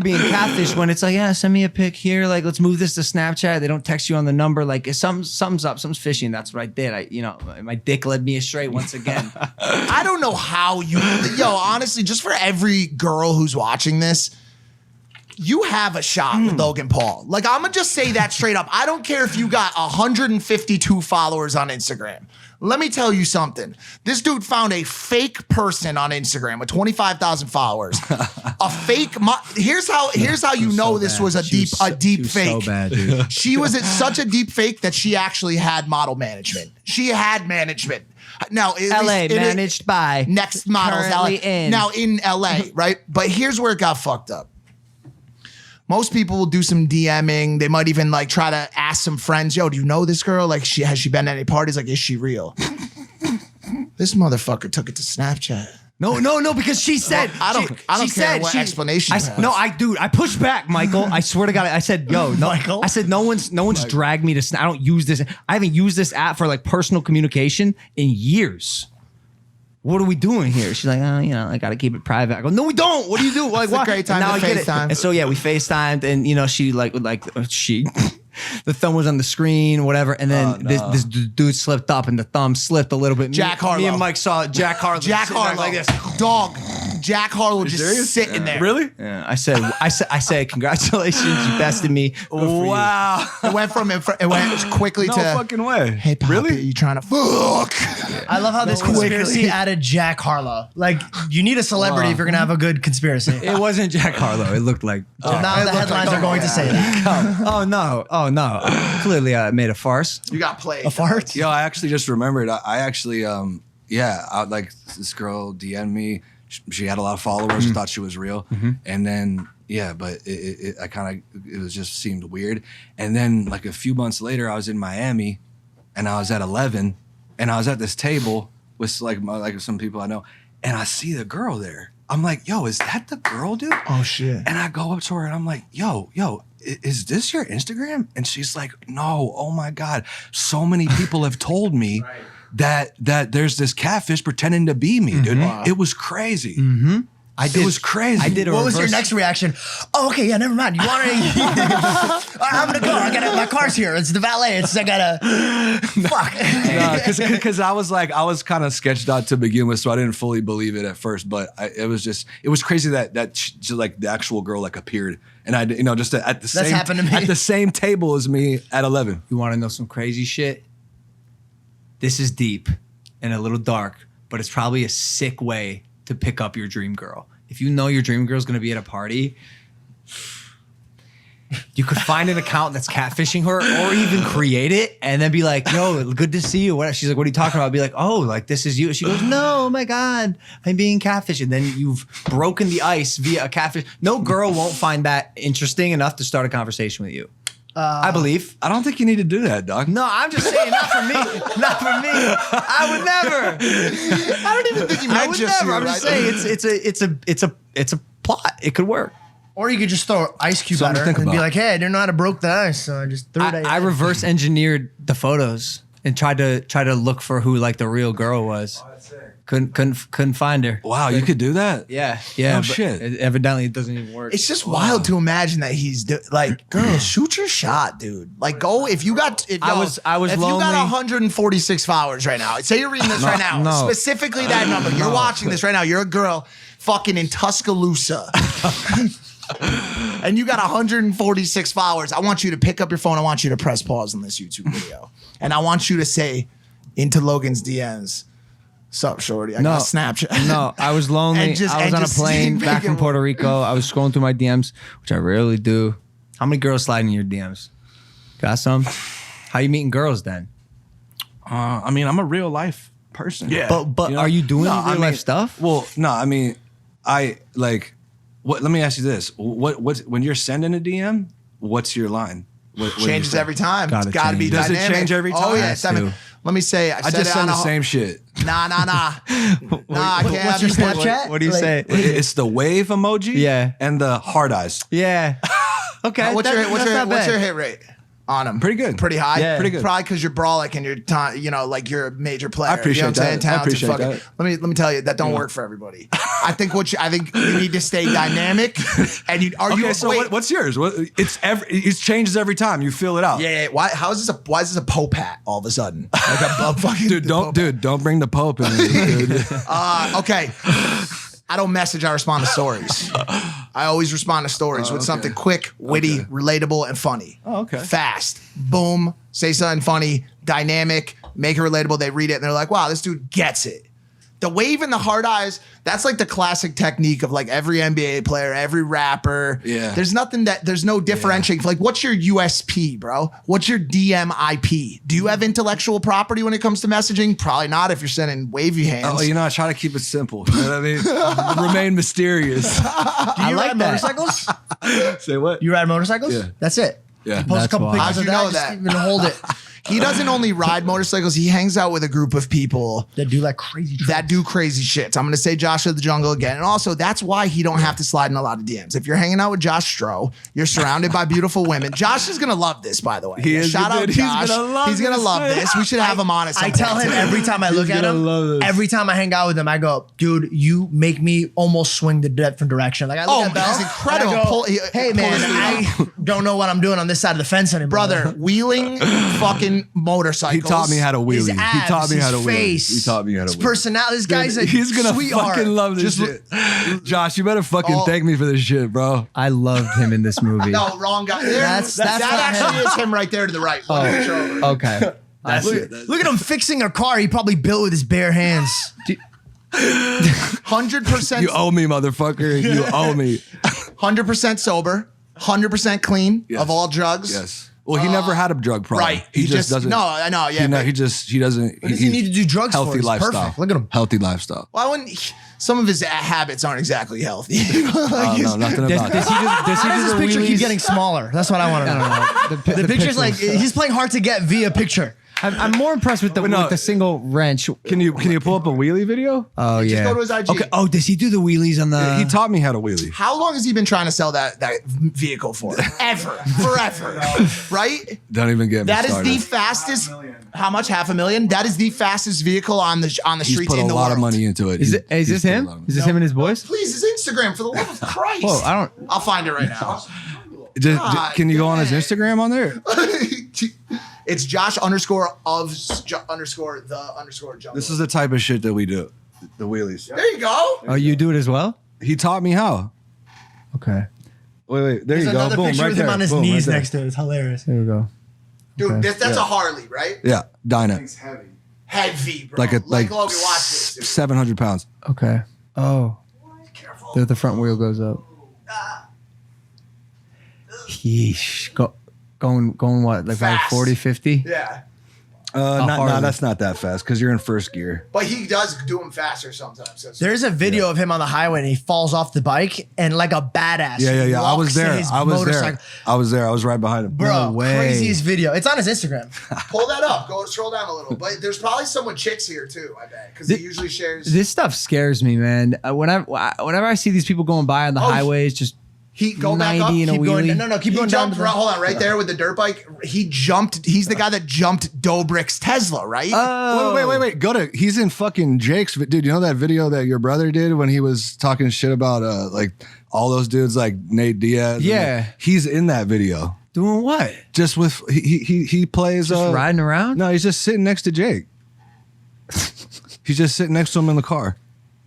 being catfished when it's like, yeah, send me a pic here. Like, let's move this to Snapchat. They don't text you on the number. Like, if something's up, something's fishy. And that's what I did. My dick led me astray once again. I don't know how honestly, just for every girl who's watching this, you have a shot with Logan Paul. Like, I'm gonna just say that straight up. I don't care if you got 152 followers on Instagram. Let me tell you something. This dude found a fake person on Instagram with 25,000 followers. A fake. Here's how you know this was a deep fake. So bad, dude. She was such a deep fake that she actually had model management. She had management. Now, LA managed by Next Models. currently in. Now in LA, right? But here's where it got fucked up. Most people will do some DMing. They might even like try to ask some friends, yo, do you know this girl? Like, has she been at any parties? Like, is she real? This motherfucker took it to Snapchat. No, because she said. I don't care what explanation you have. No, I pushed back, Michael. I swear to God, I said, yo, no. Michael? I said, no one's dragged me to. I don't use this. I haven't used this app for like personal communication in years. What are we doing here? She's like, I got to keep it private. I go, no, we don't. What do you do? Like, It's a what? great time And now to I get it. FaceTime. And so, yeah, we FaceTimed and, she she, the thumb was on the screen, whatever. And then this dude slipped up and the thumb slipped a little bit. Jack Harlow. Me and Mike saw Jack Harlow. Jack sitting there Harlow. like this. Dog. Jack Harlow just sitting there. Really? Yeah, I said, congratulations, you bested me. Good for you. Wow. It went quickly No to, fucking way. hey, Poppy, Really? you trying to fuck? I love how this conspiracy added Jack Harlow. Like, you need a celebrity if you're gonna have a good conspiracy. It wasn't Jack Harlow. It looked like. Now the headlines are going to say that. Oh no! Clearly, I made a farce. You got played. A fart? Yo, I actually just remembered. I actually, like this girl DM'd me. She had a lot of followers. Thought she was real, and then but it was just seemed weird. And then like a few months later, I was in Miami, and I was at 11, and I was at this table with like some people I know, and I see the girl there. I'm like, yo, is that the girl, dude? Oh shit. And I go up to her and I'm like, yo, is this your Instagram? And she's like, no, oh my God. So many people have told me that there's this catfish pretending to be me, dude. Wow. It was crazy. It was crazy. I did a What was your reverse- next reaction? Oh, okay, yeah, never mind. You want to? I'm gonna go. My car's here. It's the valet. I gotta. Fuck. Because I was kind of sketched out to begin with, so I didn't fully believe it at first. But it was crazy that she, like the actual girl like appeared, and I just at the That's same happened to me. at the same table as me at 11. You want to know some crazy shit? This is deep and a little dark, but it's probably a sick way to pick up your dream girl. If you know your dream girl is going to be at a party, you could find an account that's catfishing her or even create it and then be like, yo, good to see you. What? She's like, what are you talking about? I'll be like, oh, like this is you. She goes, no, oh my God, I'm being catfished. And then you've broken the ice via a catfish. No girl won't find that interesting enough to start a conversation with you. I believe. I don't think you need to do that, dog. No, I'm just saying, not for me. Not for me. I would never. I don't even think you I meant would just never. you, I'm right? just saying it's a plot. It could work. Or you could just throw ice cube Something at to her think and be about. like, hey, I didn't know how to broke the ice, so I just threw it at you. I reverse engineered the photos and tried to look for who like the real girl was. Couldn't find her. Wow, you could do that? Yeah. Oh, but shit. Evidently, it doesn't even work. It's just wild to imagine that he's like, girl, shoot your shot, dude. Like, go if you got. If, I was if you got lonely. 146 followers right now. Say you're reading this right now. no. Specifically that number. You're watching this right now. You're a girl, fucking in Tuscaloosa. And you got 146 followers. I want you to pick up your phone. I want you to press pause on this YouTube video. And I want you to say into Logan's DMs, "Sup, shorty? I got Snapchat." No, I was lonely. And just- I was and on a just plane make back it from work. Puerto Rico. I was scrolling through my DMs, which I rarely do. How many girls slide in your DMs? Got some? How you meeting girls then? I mean, I'm a real life person. Yeah. But You know? are you doing No, real I mean, life stuff? Well, no, I mean, I like. What? Let me ask you this: What's when you're sending a DM? What's your line? What do you Changes say? every time. Gotta It's got to be change. Does it dynamic. change every Oh time? yeah. Has I mean, to. let me say. I just send the same shit. Nah. Nah, I can't What's have your you put- Snapchat? What do you Like, say? It's the wave emoji, Yeah. and the hard eyes. Yeah. Okay. What's your hit rate on them? Pretty good. Pretty high. Yeah. Pretty good. Probably because you're brolic and you're like you're a major player. I appreciate you know what I'm saying? that. I Talented appreciate fucking- that. Let me tell you that don't work for everybody. I think you need to stay dynamic. And you are Okay, you so wait, what's yours? It changes every time. You fill it out. Yeah. Why is this a Pope hat all of a sudden? Like a fucking Don't bring the Pope in. Dude. Okay. I don't message. I respond to stories. I always respond to stories with okay. something quick, witty, Okay. relatable, and funny. Oh, okay. Fast. Boom. Say something funny, dynamic, make it relatable. They read it and they're like, wow, this dude gets it. The wave and the hard eyes, that's like the classic technique of like every NBA player, every rapper. Yeah. There's no differentiating. Like, what's your USP, bro? What's your DMIP? Do you have intellectual property when it comes to messaging? Probably not if you're sending wavy hands. Oh, I try to keep it simple. You know what I mean? Remain mysterious. Do you I like ride that. motorcycles? Say what? You ride motorcycles? Yeah. That's it. Yeah. Post a That's couple wild. pictures How'd of you that. know Just that? even hold it. He doesn't only ride motorcycles, he hangs out with a group of people That do like crazy tricks. that do crazy shit. So I'm going to say Josh of the Jungle again. And also, that's why he don't have to slide in a lot of DMs. If you're hanging out with Josh Stroh, you're surrounded by beautiful women. Josh is going to love this, by the way. He is, Shout out dude. He's Josh. gonna love He's going to this, love man. this. We should have him on at some I tell point, him too. every time I look at gonna him, love this. every time I hang out with him, I go, dude, you make me almost swing the different direction. Like I look Oh, at Bell, he's incredible. and I go, Pull- hey man, pull his I don't know what I'm doing on this side of the fence anymore. Brother, wheeling fucking motorcycles. He taught me how to his wheelie. abs, He taught me how to his wheelie. face, He taught me how to his wheelie. personality. This guy's a He's gonna sweetheart. fucking love this Just shit. Josh, you better fucking Oh. thank me for this shit, bro. I loved him in this movie. No, wrong guy. That's that not actually him. is him right there to the right. One picture over. Okay. That's it. Look at him fixing a car. He probably built with his bare hands. 100%. You owe me, motherfucker. You owe me. 100% sober, 100% clean Yes. of all drugs. Yes. Well, he never had a drug problem. Right. He just doesn't. No, I know. Yeah. but He doesn't. What does he need to do drugs for? Healthy He's lifestyle. perfect. Look at him. Healthy lifestyle. why wouldn't some of his habits aren't exactly healthy? Oh, no, nothing Does, about does he that. do, does he How do does the this picture keep wheelies? getting smaller? That's what I want to know. The picture's like he's playing hard to get via picture. I'm more impressed with the, Wait, no. with the single wrench. Can you pull up a wheelie video? Oh Just yeah. go to his IG. Okay. Oh, does he do the wheelies on the? He taught me how to wheelie. How long has he been trying to sell that vehicle for? Ever. Forever. Right? Don't even get me That is started. the fastest. How much? $500,000? That is the fastest vehicle on the He's streets put in a the lot world. of money into it. Is He's- it? Is he's this put a him? lot of Is this him and his boys? Please, his Instagram, for the love of Christ. Whoa, I don't. I'll find it right now. Can you go on his dang. Instagram on there? It's Josh _the jungle. This is the type of shit that we do. The wheelies. There you go. Oh, you do it as well? He taught me how. Okay. Wait. There There's you go. another Boom, picture right with him there. on his Boom, knees right there. next to it. It's hilarious. There we go. Dude, Okay. that's a Harley, right? Yeah, Dyna. Heavy, bro. Like Logan, watch this. Dude. 700 pounds. Okay. Oh, Careful. the front wheel goes up. Yeesh. Going what? Like Fast. 40, 50? Yeah. No, that's not that fast because you're in first gear. But he does do them faster sometimes. There's a video of him on the highway and he falls off the bike and like a badass. Yeah. I was there. I was there. I was right behind him. Bro, No way. craziest video. It's on his Instagram. Pull that up. Go scroll down a little. But there's probably some with chicks here too, I bet. Because he usually shares. This stuff scares me, man. Whenever I see these people going by on the highways, just He go back up. 90 in a Keep going. wheelie. No, keep He going down. jumped. Hold on, right there with the dirt bike. He jumped. He's the guy that jumped Dobrik's Tesla, right? Wait. He's in fucking Jake's. Dude, you know that video that your brother did when he was talking shit about like all those dudes like Nate Diaz? Yeah. He's in that video. Doing what? Just with, he plays. Just riding around? No, he's just sitting next to Jake. He's just sitting next to him in the car.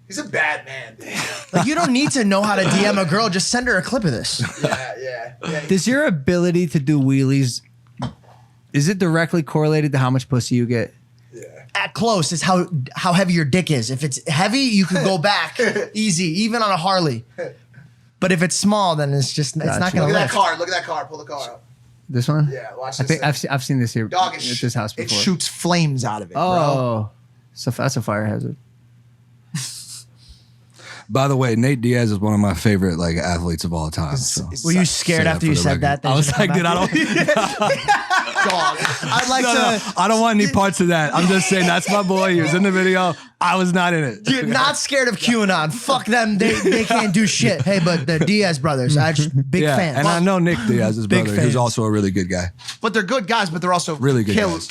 He's a bad man, dude. Like, you don't need to know how to DM a girl. Just send her a clip of this. Yeah. Does your ability to do wheelies, is it directly correlated to how much pussy you get? At close is how heavy your dick is. If it's heavy, you can go back easy, even on a Harley. But if it's small, then it's just it's not Gotcha. gonna Look at lift. that car. Look at that car. Pull the car up. This one? Yeah, watch I this think thing. I've seen this here Dog, at this house before. it shoots flames out of it, bro. Oh, so that's a fire hazard. By the way, Nate Diaz is one of my favorite like athletes of all time. So. Were you scared Say that after for you the said record. that? I was like, dude, I don't. Dog. I'd like to. I don't want any parts of that. I'm just saying that's my boy. He was in the video. I was not in it. You're not scared of QAnon. Fuck them. They can't do shit. Hey, but the Diaz brothers, I just big fans. And I know Nick Diaz's Big brother, fans. who's also a really good guy. But they're good guys, but they're also Really good guys.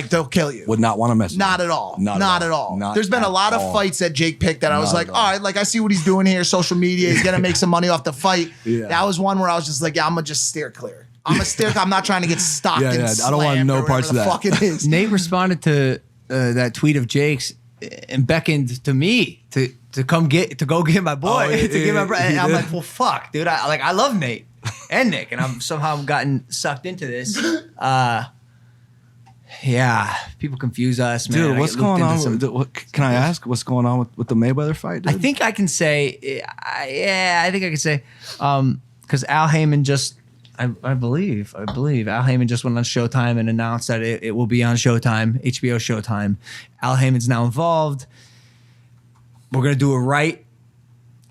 they'll kill you. Would not want to mess with Not him. at all. Not Not at all. Not There's been a at lot of all. fights that Jake picked that I was Not like, at all all. right, like I see what he's doing here, social media. He's gonna make some money off the fight. Yeah. That was one where I was just like, yeah, I'm gonna just steer clear. I'm gonna steer. I'm not trying to get stocked. Yeah, and yeah, I don't want slammed no or parts whatever of the that. Fuck it is. Nate responded to that tweet of Jake's and beckoned to me to go get my boy, Oh, yeah, to get my brother. he And I'm did. like, well, fuck, dude. I love Nate and Nick, and I'm somehow gotten sucked into this. Yeah, people confuse us, man. Dude, I what's get looped going into on? some- Can I ask what's going on with the Mayweather fight, dude? I think I can say, I think I can say, because Al Heyman just, I believe Al Heyman just went on Showtime and announced that it will be on Showtime, HBO Showtime. Al Heyman's now involved. We're gonna do it right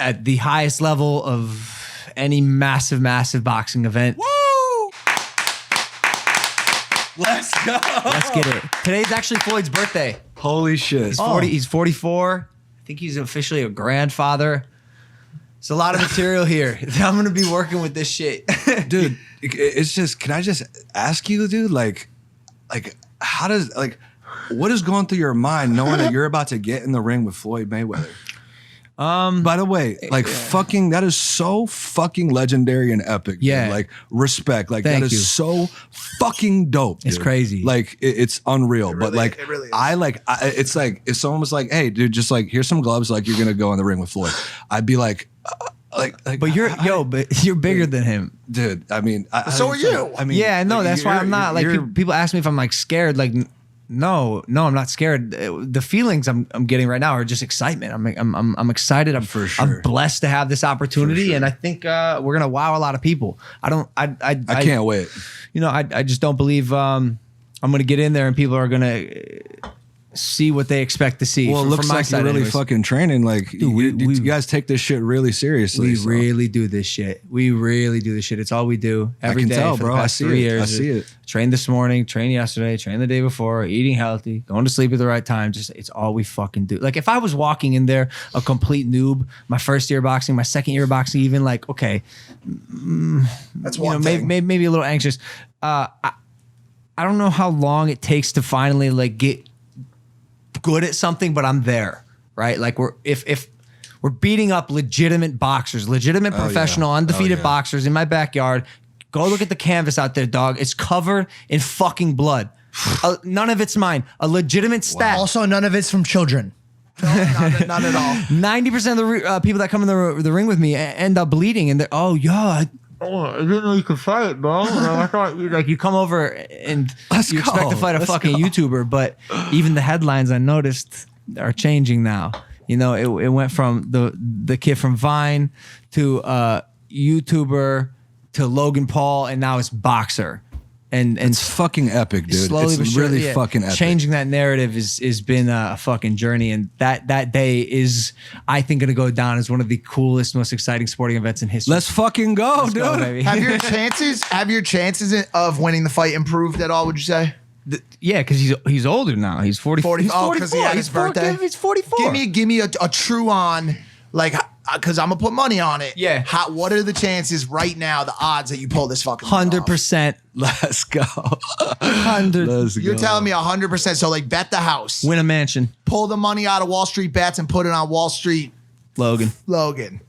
at the highest level of any massive boxing event. Woo! Let's go. Let's get it. Today's actually Floyd's birthday. Holy shit. He's 40. He's 44. I think he's officially a grandfather. There's a lot of material here. I'm gonna be working with this shit. Dude, it's just, can I just ask you, dude, like how does, like, what is going through your mind knowing that you're about to get in the ring with Floyd Mayweather? By the way, like fucking, that is so fucking legendary and epic. dude. Yeah. Like respect. Like Thank that is you. so fucking dope. It's dude. crazy. Like it's unreal. But really- like, it really is. it's like if someone was like, hey, dude, just like, here's some gloves. Like you're going to go in the ring with Floyd. I'd be like, But you're bigger than him. dude, I mean, So are you. I mean, Yeah, I know. like, That's why I'm not like you're- people ask me if I'm like scared. Like, no, I'm not scared. The feelings I'm getting right now are just excitement. I'm excited. For I'm sure. blessed to have this opportunity, sure. and I think we're gonna wow a lot of people. I can't wait. You know, I just don't believe I'm gonna get in there and people are gonna see what they expect to see. Well, it from looks my like side you're really anyways. fucking training. Like, you guys take this shit really seriously. We so. really do this shit. We really do this shit. It's all we do every can day tell, for bro. the I past see 3 it. years. I see it. Trained this morning, trained yesterday, trained the day before, eating healthy, going to sleep at the right time. Just it's all we fucking do. Like if I was walking in there a complete noob, my first year of boxing, my second year of boxing, even like okay, That's you one know, thing. maybe a little anxious. I don't know how long it takes to finally like get good at something, but I'm there, right? Like if we're beating up legitimate boxers, legitimate professional, undefeated boxers in my backyard. Go look at the canvas out there, dog. It's covered in fucking blood. None of it's mine. A legitimate stat. Also, none of it's from children. Not at all. 90% of the people that come in the ring with me end up bleeding, and they're I didn't know you could fight, bro. I thought you come over and you expect to fight a fucking YouTuber, but even the headlines I noticed are changing now. You know, it went from the kid from Vine to YouTuber to Logan Paul, and now it's boxer. and It's fucking epic, dude. slowly but It's surely, really fucking epic. changing that narrative is been a fucking journey, and that day is, I think, going to go down as one of the coolest, most exciting sporting events in history. Let's fucking go, Let's dude. go, baby. Have your chances of winning the fight improved at all? Would you say? Yeah, because he's older now. He's 40. 40 He's oh, 44. 'cause he had his birthday? He's 44. Give me a true on, like, because I'm gonna put money on it. Yeah. What are the chances right now? The odds that you pull this fucking thing off? 100%. Let's go. 100. Let's You're go. telling me 100%. So like, bet the house, Win a mansion, pull the money out of Wall Street bets, and put it on Wall Street. Logan. Logan.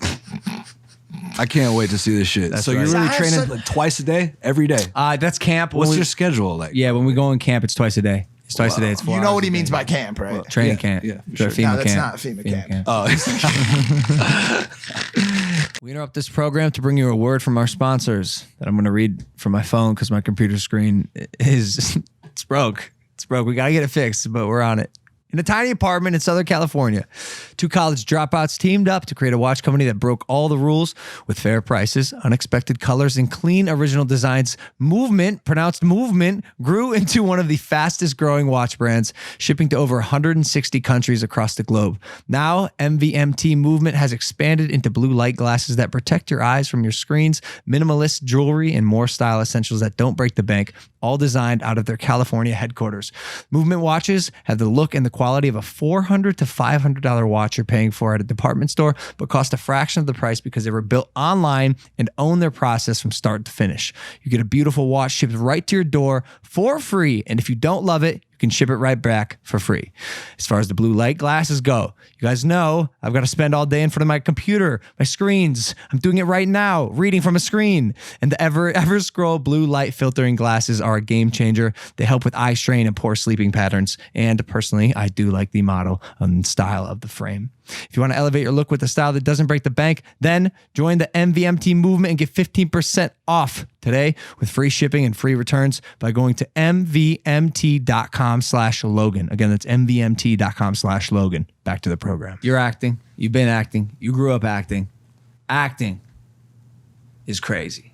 I can't wait to see this shit. That's So you're right. really I have training some- like twice a day, every day. That's camp. What's When your schedule like? Yeah, when we go in camp, it's twice a day. It's twice a day. It's 4 You know hours what he a means day. by camp, right? Training Yeah, camp. yeah, Sure, sure. FEMA No, that's camp. not FEMA camp. Oh, We interrupt this program to bring you a word from our sponsors that I'm going to read from my phone because my computer screen is it's broke. It's broke. We got to get it fixed, but we're on it. In a tiny apartment in Southern California, 2 college dropouts teamed up to create a watch company that broke all the rules with fair prices, unexpected colors, and clean original designs. Movement, pronounced movement, grew into one of the fastest growing watch brands, shipping to over 160 countries across the globe. Now, MVMT Movement has expanded into blue light glasses that protect your eyes from your screens, minimalist jewelry, and more style essentials that don't break the bank, all designed out of their California headquarters. Movement watches have the look and the quality of a $400 to $500 watch you're paying for at a department store, but cost a fraction of the price because they were built online and own their process from start to finish. You get a beautiful watch shipped right to your door for free, and if you don't love it, you can ship it right back for free. As far as the blue light glasses go, you guys know I've got to spend all day in front of my computer, my screens. I'm doing it right now, reading from a screen. And the ever scroll blue light filtering glasses are a game changer. They help with eye strain and poor sleeping patterns. And personally, I do like the model and style of the frame. If you want to elevate your look with a style that doesn't break the bank, then join the MVMT movement and get 15% off today with free shipping and free returns by going to mvmt.com/Logan. Again, that's mvmt.com/Logan. Back to the program. You're acting. You've been acting. You grew up acting. Acting is crazy.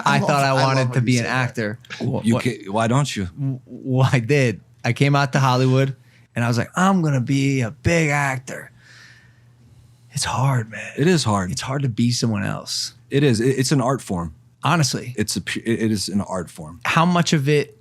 I thought I wanted to be an actor. why don't you? Well, I did. I came out to Hollywood and I was like, I'm going to be a big actor. It's hard, man. It is hard. It's hard to be someone else. It is. It's an art form. Honestly, It is an art form. how much of it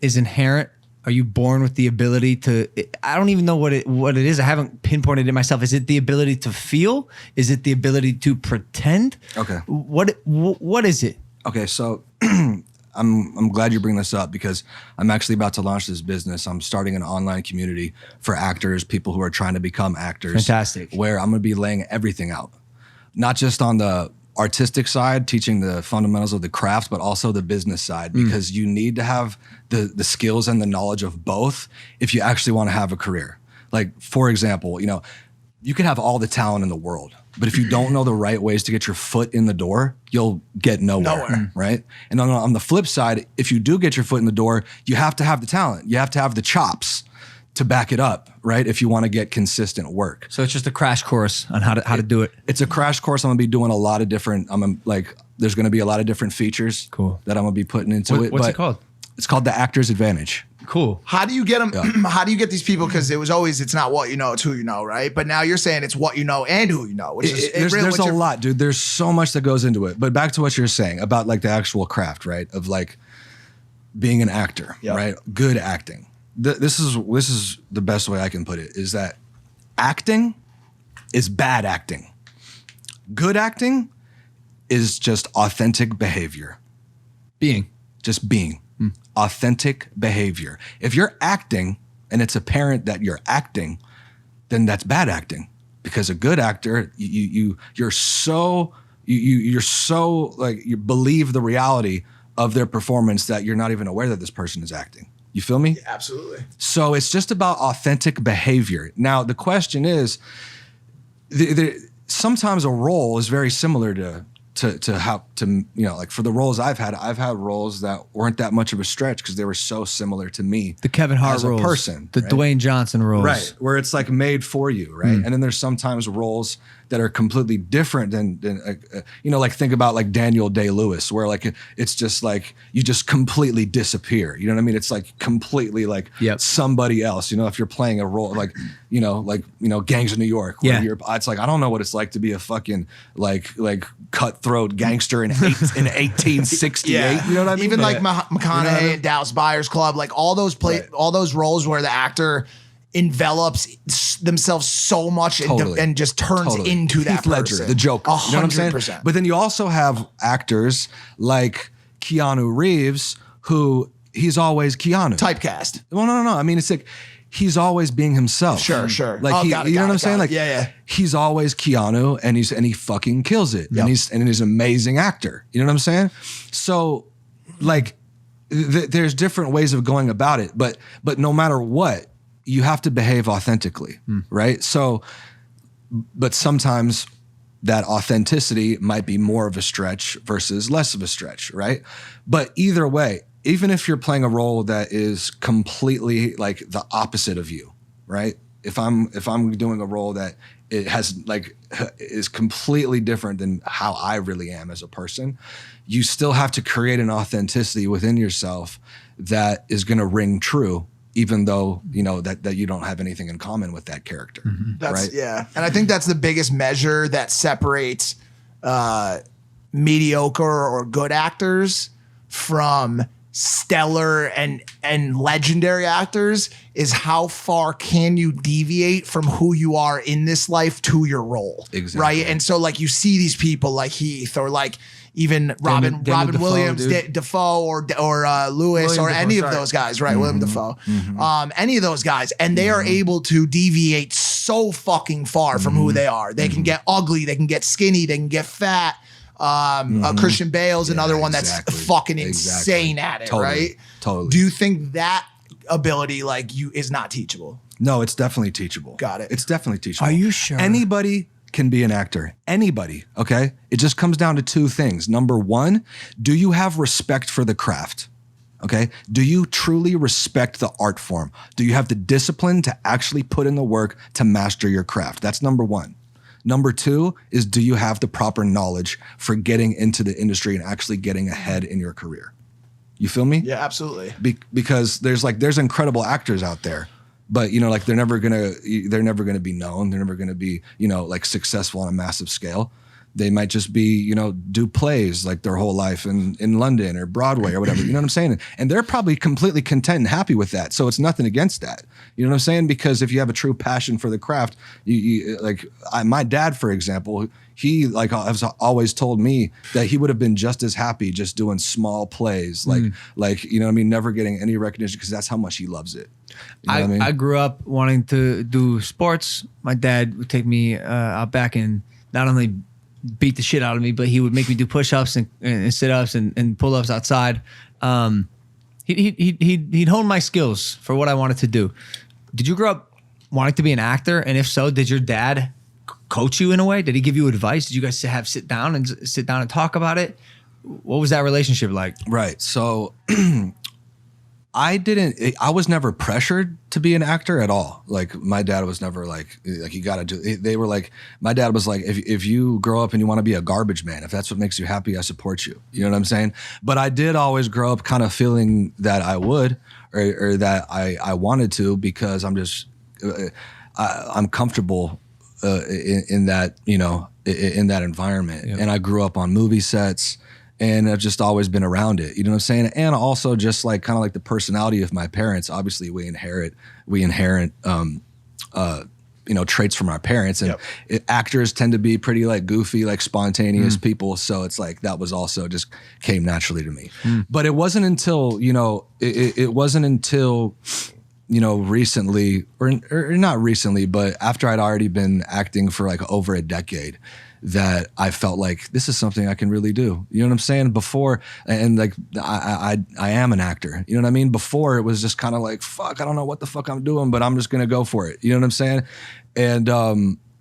is inherent? Are you born with the ability to, I don't even know what it is. I haven't pinpointed it myself. Is it the ability to feel? Is it the ability to pretend? Okay. What is it? Okay, so I'm glad you bring this up because I'm actually about to launch this business. I'm starting an online community for actors, people who are trying to become actors. Fantastic. Where I'm going to be laying everything out, not just on the artistic side, teaching the fundamentals of the craft, but also the business side, because you need to have the skills and the knowledge of both if you actually want to have a career. Like, for example, you can have all the talent in the world, but if you don't know the right ways to get your foot in the door, you'll get nowhere. Right? And on the flip side, if you do get your foot in the door, you have to have the talent. You have to have the chops to back it up, right? If you want to get consistent work. So it's just a crash course on how to do it. It's a crash course. I'm gonna be doing a lot of different, there's gonna be a lot of different features that I'm gonna be putting into it. What's it called? It's called the Actor's Advantage. Cool. How do you get them? How do you get these people? Because it was always, it's not what you know, it's who you know, right? But now you're saying it's what you know and who you know, which is There's a lot, dude. There's so much that goes into it. But back to what you're saying about like the actual craft, right? Of like being an actor, right? Good acting. This is the best way I can put it, is that acting is bad acting. Good acting is just authentic behavior. Just being. Authentic behavior. If you're acting and it's apparent that you're acting, then that's bad acting. Because a good actor, you're so like, you believe the reality of their performance that you're not even aware that this person is acting. You feel me? absolutely. So it's just about authentic behavior. Now, the question is, sometimes a role is very similar to like for the roles I've had roles that weren't that much of a stretch because they were so similar to me. The Kevin Hart as a roles, person, the right? Dwayne Johnson roles. Right, where it's like made for you, right? And then there's sometimes roles that are completely different than you know, like think about like Daniel Day-Lewis, where like it's just like you just completely disappear. You know what I mean? It's like completely like somebody else. You know, if you're playing a role like Gangs of New York, where it's like I don't know what it's like to be a fucking like cutthroat gangster in 1868. You know what I mean? Even like McConaughey and Dallas Buyers Club, like all those all those roles where the actor envelops themselves so much and just turns into that Heath Ledger, person. the Joker. 100%. You know what I'm saying? But then you also have actors like Keanu Reeves, who he's always Keanu. Typecast. Well, no. I mean, it's like he's always being himself. Sure. Like you know what I'm saying? Like he's always Keanu, and he fucking kills it. And he's an amazing actor. You know what I'm saying? So like there's different ways of going about it, but no matter what, you have to behave authentically, right? So, but sometimes that authenticity might be more of a stretch versus less of a stretch, right? But either way, even if you're playing a role that is completely like the opposite of you, right? If I'm doing a role that it has like is completely different than how I really am as a person, you still have to create an authenticity within yourself that is going to ring true, even though you know that you don't have anything in common with that character. That's right? Yeah. And I think that's the biggest measure that separates mediocre or good actors from stellar and legendary actors is how far can you deviate from who you are in this life to your role. Exactly. Right. And so like you see these people like Heath or like even Robin Williams, Dafoe or Lewis or any of those guys, right? William Dafoe, any of those guys, and they are able to deviate so fucking far from who they are. They can get ugly, they can get skinny, they can get fat. Christian Bale's another one that's fucking insane at it, right? Totally. Do you think that ability is not teachable? No, it's definitely teachable. Got it. It's definitely teachable. Are you sure? Anybody can be an actor. Anybody, okay? It just comes down to two things. Number one, do you have respect for the craft? Okay? Do you truly respect the art form? Do you have the discipline to actually put in the work to master your craft? That's number one. Number two is, do you have the proper knowledge for getting into the industry and actually getting ahead in your career? You feel me? Yeah, absolutely. Because there's incredible actors out there, but they're never gonna be known. They're never gonna be successful on a massive scale. They might just be do plays like their whole life in London or Broadway or whatever. You know what I'm saying? And they're probably completely content and happy with that. So it's nothing against that. You know what I'm saying? Because if you have a true passion for the craft, my dad, for example, he has always told me that he would have been just as happy just doing small plays, never getting any recognition because that's how much he loves it. You know what I mean? I grew up wanting to do sports. My dad would take me out back and not only beat the shit out of me, but he would make me do push-ups and sit-ups and pull-ups outside. He'd hone my skills for what I wanted to do. Did you grow up wanting to be an actor? And if so, did your dad coach you in a way? Did he give you advice? Did you guys sit down and talk about it? What was that relationship like? Right. So I was never pressured to be an actor at all. Like my dad was never like you gotta do, they were like, my dad was like, if you grow up and you want to be a garbage man, if that's what makes you happy, I support you. You know what I'm saying? But I did always grow up kind of feeling that I would, or that I wanted to, because I'm just, I'm comfortable in that, in that environment. Yep. And I grew up on movie sets. And I've just always been around it, you know what I'm saying? And also just kind of like the personality of my parents. Obviously, we inherit traits from our parents. And actors tend to be pretty goofy, spontaneous people. So it's that was also just came naturally to me. But it wasn't until, it wasn't until, recently, or not recently, but after I'd already been acting for over a decade, that I felt like this is something I can really do. You know what I'm saying? Before, and I am an actor. You know what I mean? Before it was just kind of fuck, I don't know what the fuck I'm doing, but I'm just gonna go for it. You know what I'm saying? And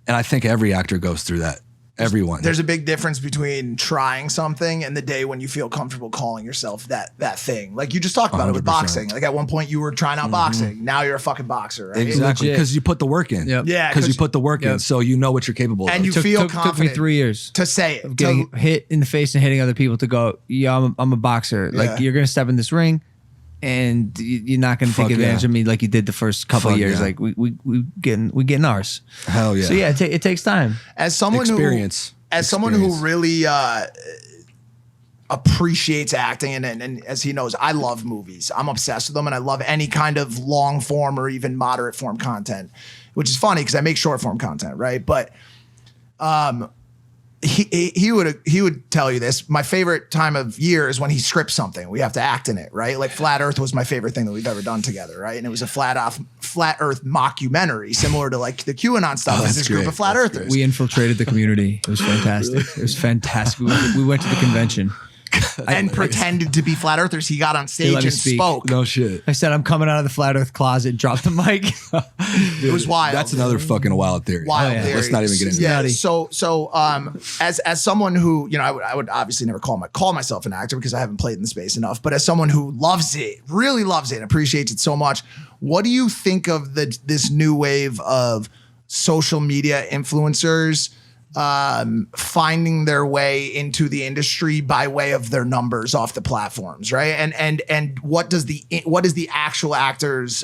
I think every actor goes through that. everyone. There's a big difference between trying something and the day when you feel comfortable calling yourself that thing. Like you just talked about it with 100%. boxing. Like at one point you were trying out boxing. Now you're a fucking boxer, right? Exactly, Legit. because you put the work in. Yep. Yeah, because you put the work in, so you know what you're capable And of. you Took feel me confident 3 years. to say it. Getting hit in the face and hitting other people to go, yeah, I'm a boxer. Yeah. Like you're gonna step in this ring, and you're not gonna take Fuck advantage yeah. of me like you did the first couple Fuck of years. yeah. Like we getting ours. Hell yeah. So yeah, it takes time. As someone Experience. as someone who really appreciates acting and as he knows, I love movies. I'm obsessed with them and I love any kind of long form or even moderate form content, which is funny because I make short form content, right? But he would tell you this. My favorite time of year is when he scripts something. We have to act in it, right? Like Flat Earth was my favorite thing that we've ever done together, right? And it was a flat Earth mockumentary, similar to like the QAnon stuff. Oh, It's that's this group great. of flat That's earthers. We infiltrated the community. It was fantastic. It was fantastic. We went to the convention. and pretended to be flat earthers. He got on let stage me and speak. spoke. No shit. I said I'm coming out of the flat Earth closet. Dropped the mic. It was wild. That's another fucking wild theory. wild yeah. theory. Let's not even get into yeah, that. So, as someone who, you know, I would obviously never call myself an actor because I haven't played in the space enough. But as someone who loves it, really loves it, and appreciates it so much, what do you think of this new wave of social media influencers finding their way into the industry by way of their numbers off the platforms, right? And what is the actual actors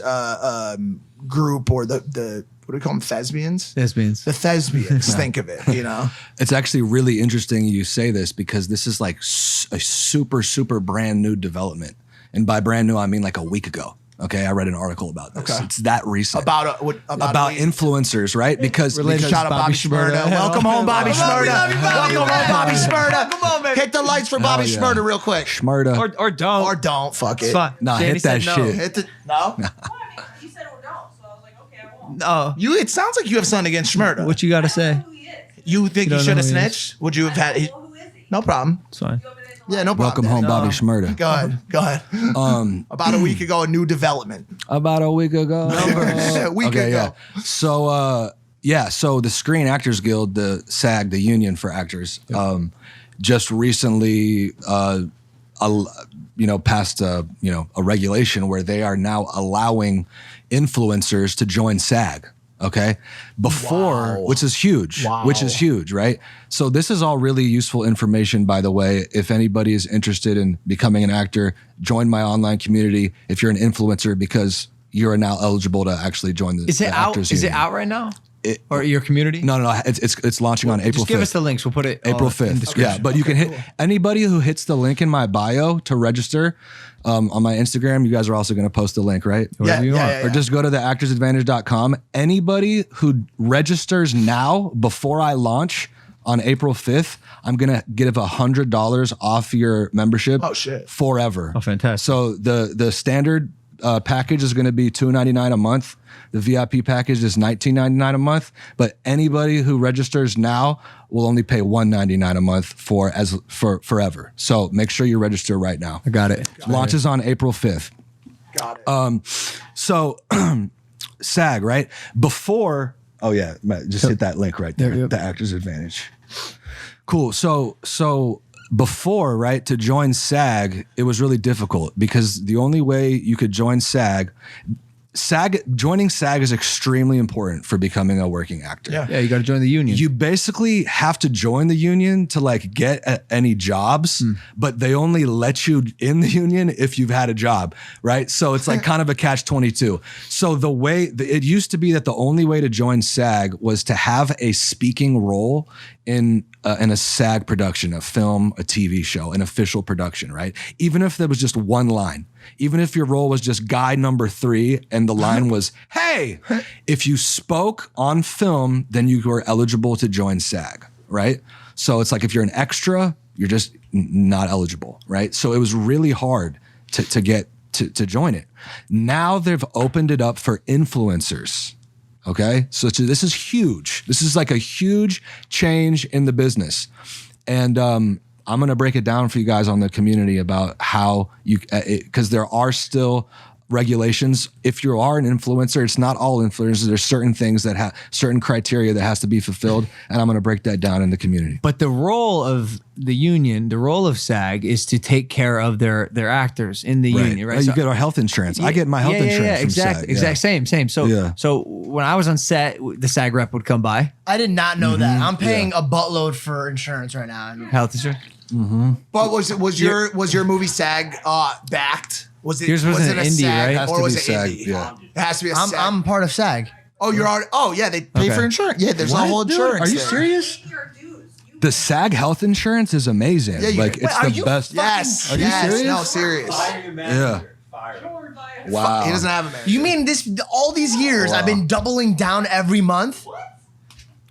group or the what do we call them, thespians? Thespians. The thespians think of it, you know? It's actually really interesting you say this because this is like a super brand new development. And by brand new, I mean like a week ago. Okay, I read an article about this. Okay. It's that recent. About influencers, right? Because Shout out Bobby Shmurda. Welcome home, Bobby Shmurda. Welcome home, Bobby Shmurda. Welcome home, baby. Hit the lights for Bobby yeah. Shmurda real quick. Shmurda. Or don't. Or don't. Fuck It's it. fine. Nah, Danny hit that said no. shit. Hit the no. Well, I mean, you said or don't, so I was like, okay, I won't. No. It sounds like you have something against Shmurda. What you got to say? Who he is? You think You you don't should know have who he is? snitched? Would you have had? Well, who is he? No problem. It's fine. You open it Yeah, no problem. Welcome home, Bobby Shmurda. Go ahead. Go ahead. About a week ago, a new development. About a week ago. A week ago. Yeah. So so the Screen Actors Guild, the SAG, the union for actors, just recently passed a regulation where they are now allowing influencers to join SAG. Okay. Before, Wow. which is huge, right? So this is all really useful information, by the way. If anybody is interested in becoming an actor, join my online community. If you're an influencer, because you are now eligible to actually join the Is it the out? actors Is it union. out right now? Or your community? No. It's launching on April 5th. Just give us the links. We'll put it April all in 5th. description. Yeah, but you can hit anybody who hits the link in my bio to register on my Instagram. You guys are also going to post the link, right? Whatever you want. yeah. Or just go to theactorsadvantage.com. Anybody who registers now before I launch on April 5th, I'm going to give $100 off your membership. Oh, shit. Forever. Oh, fantastic. So the standard package is going to be $299 a month. The VIP package is $19.99 a month. But anybody who registers now will only pay $199 a month for forever. So make sure you register right now. I got it. Launches on April 5th. Got it. So SAG, right? Before, oh yeah, just hit that link right there. Yep. The Actors Advantage. Cool. So before, right, to join SAG, it was really difficult because the only way you could join joining SAG is extremely important for becoming a working actor. Yeah. Yeah, you got to join the union. You basically have to join the union to like get any jobs, but they only let you in the union if you've had a job, right? So it's like kind of a catch-22. So it used to be that the only way to join SAG was to have a speaking role in a SAG production, a film, a TV show, an official production, right? Even if there was just one line, even if your role was just guy number 3 and the line was, hey, if you spoke on film, then you were eligible to join SAG, right? So it's like if you're an extra, you're just not eligible, right? So it was really hard to get to join it. Now they've opened it up for influencers. Okay, so this is huge. This is like a huge change in the business. And I'm going to break it down for you guys on the community about how because there are still regulations. If you are an influencer, it's not all influencers. There's certain things that have certain criteria that has to be fulfilled, and I'm going to break that down in the community. But the role of the union, the role of SAG, is to take care of their actors in the union, right? Oh, you So- get our health insurance. I get my health insurance from exactly, SAG. exact, same. So, Yeah. so when I was on set, the SAG rep would come by, I did not know that. I'm paying a buttload for insurance right now. health insurance. But was your movie SAG backed? Was it? Yours was an a indie, SAG, right? Has or to was be it SAG, indie? yeah. It has to be a SAG. I'm part of SAG. Oh, you're already. Oh, yeah, they pay Okay. for insurance. Yeah, there's a whole insurance. Are you there. serious? Your dues. You The SAG health insurance is amazing. Yeah, you- like Wait, it's are the you best. Yes. Are you yes. serious? No, serious. Yeah. powered by a Wow. He doesn't have a manager. You mean this? All these years, I've been doubling down every month.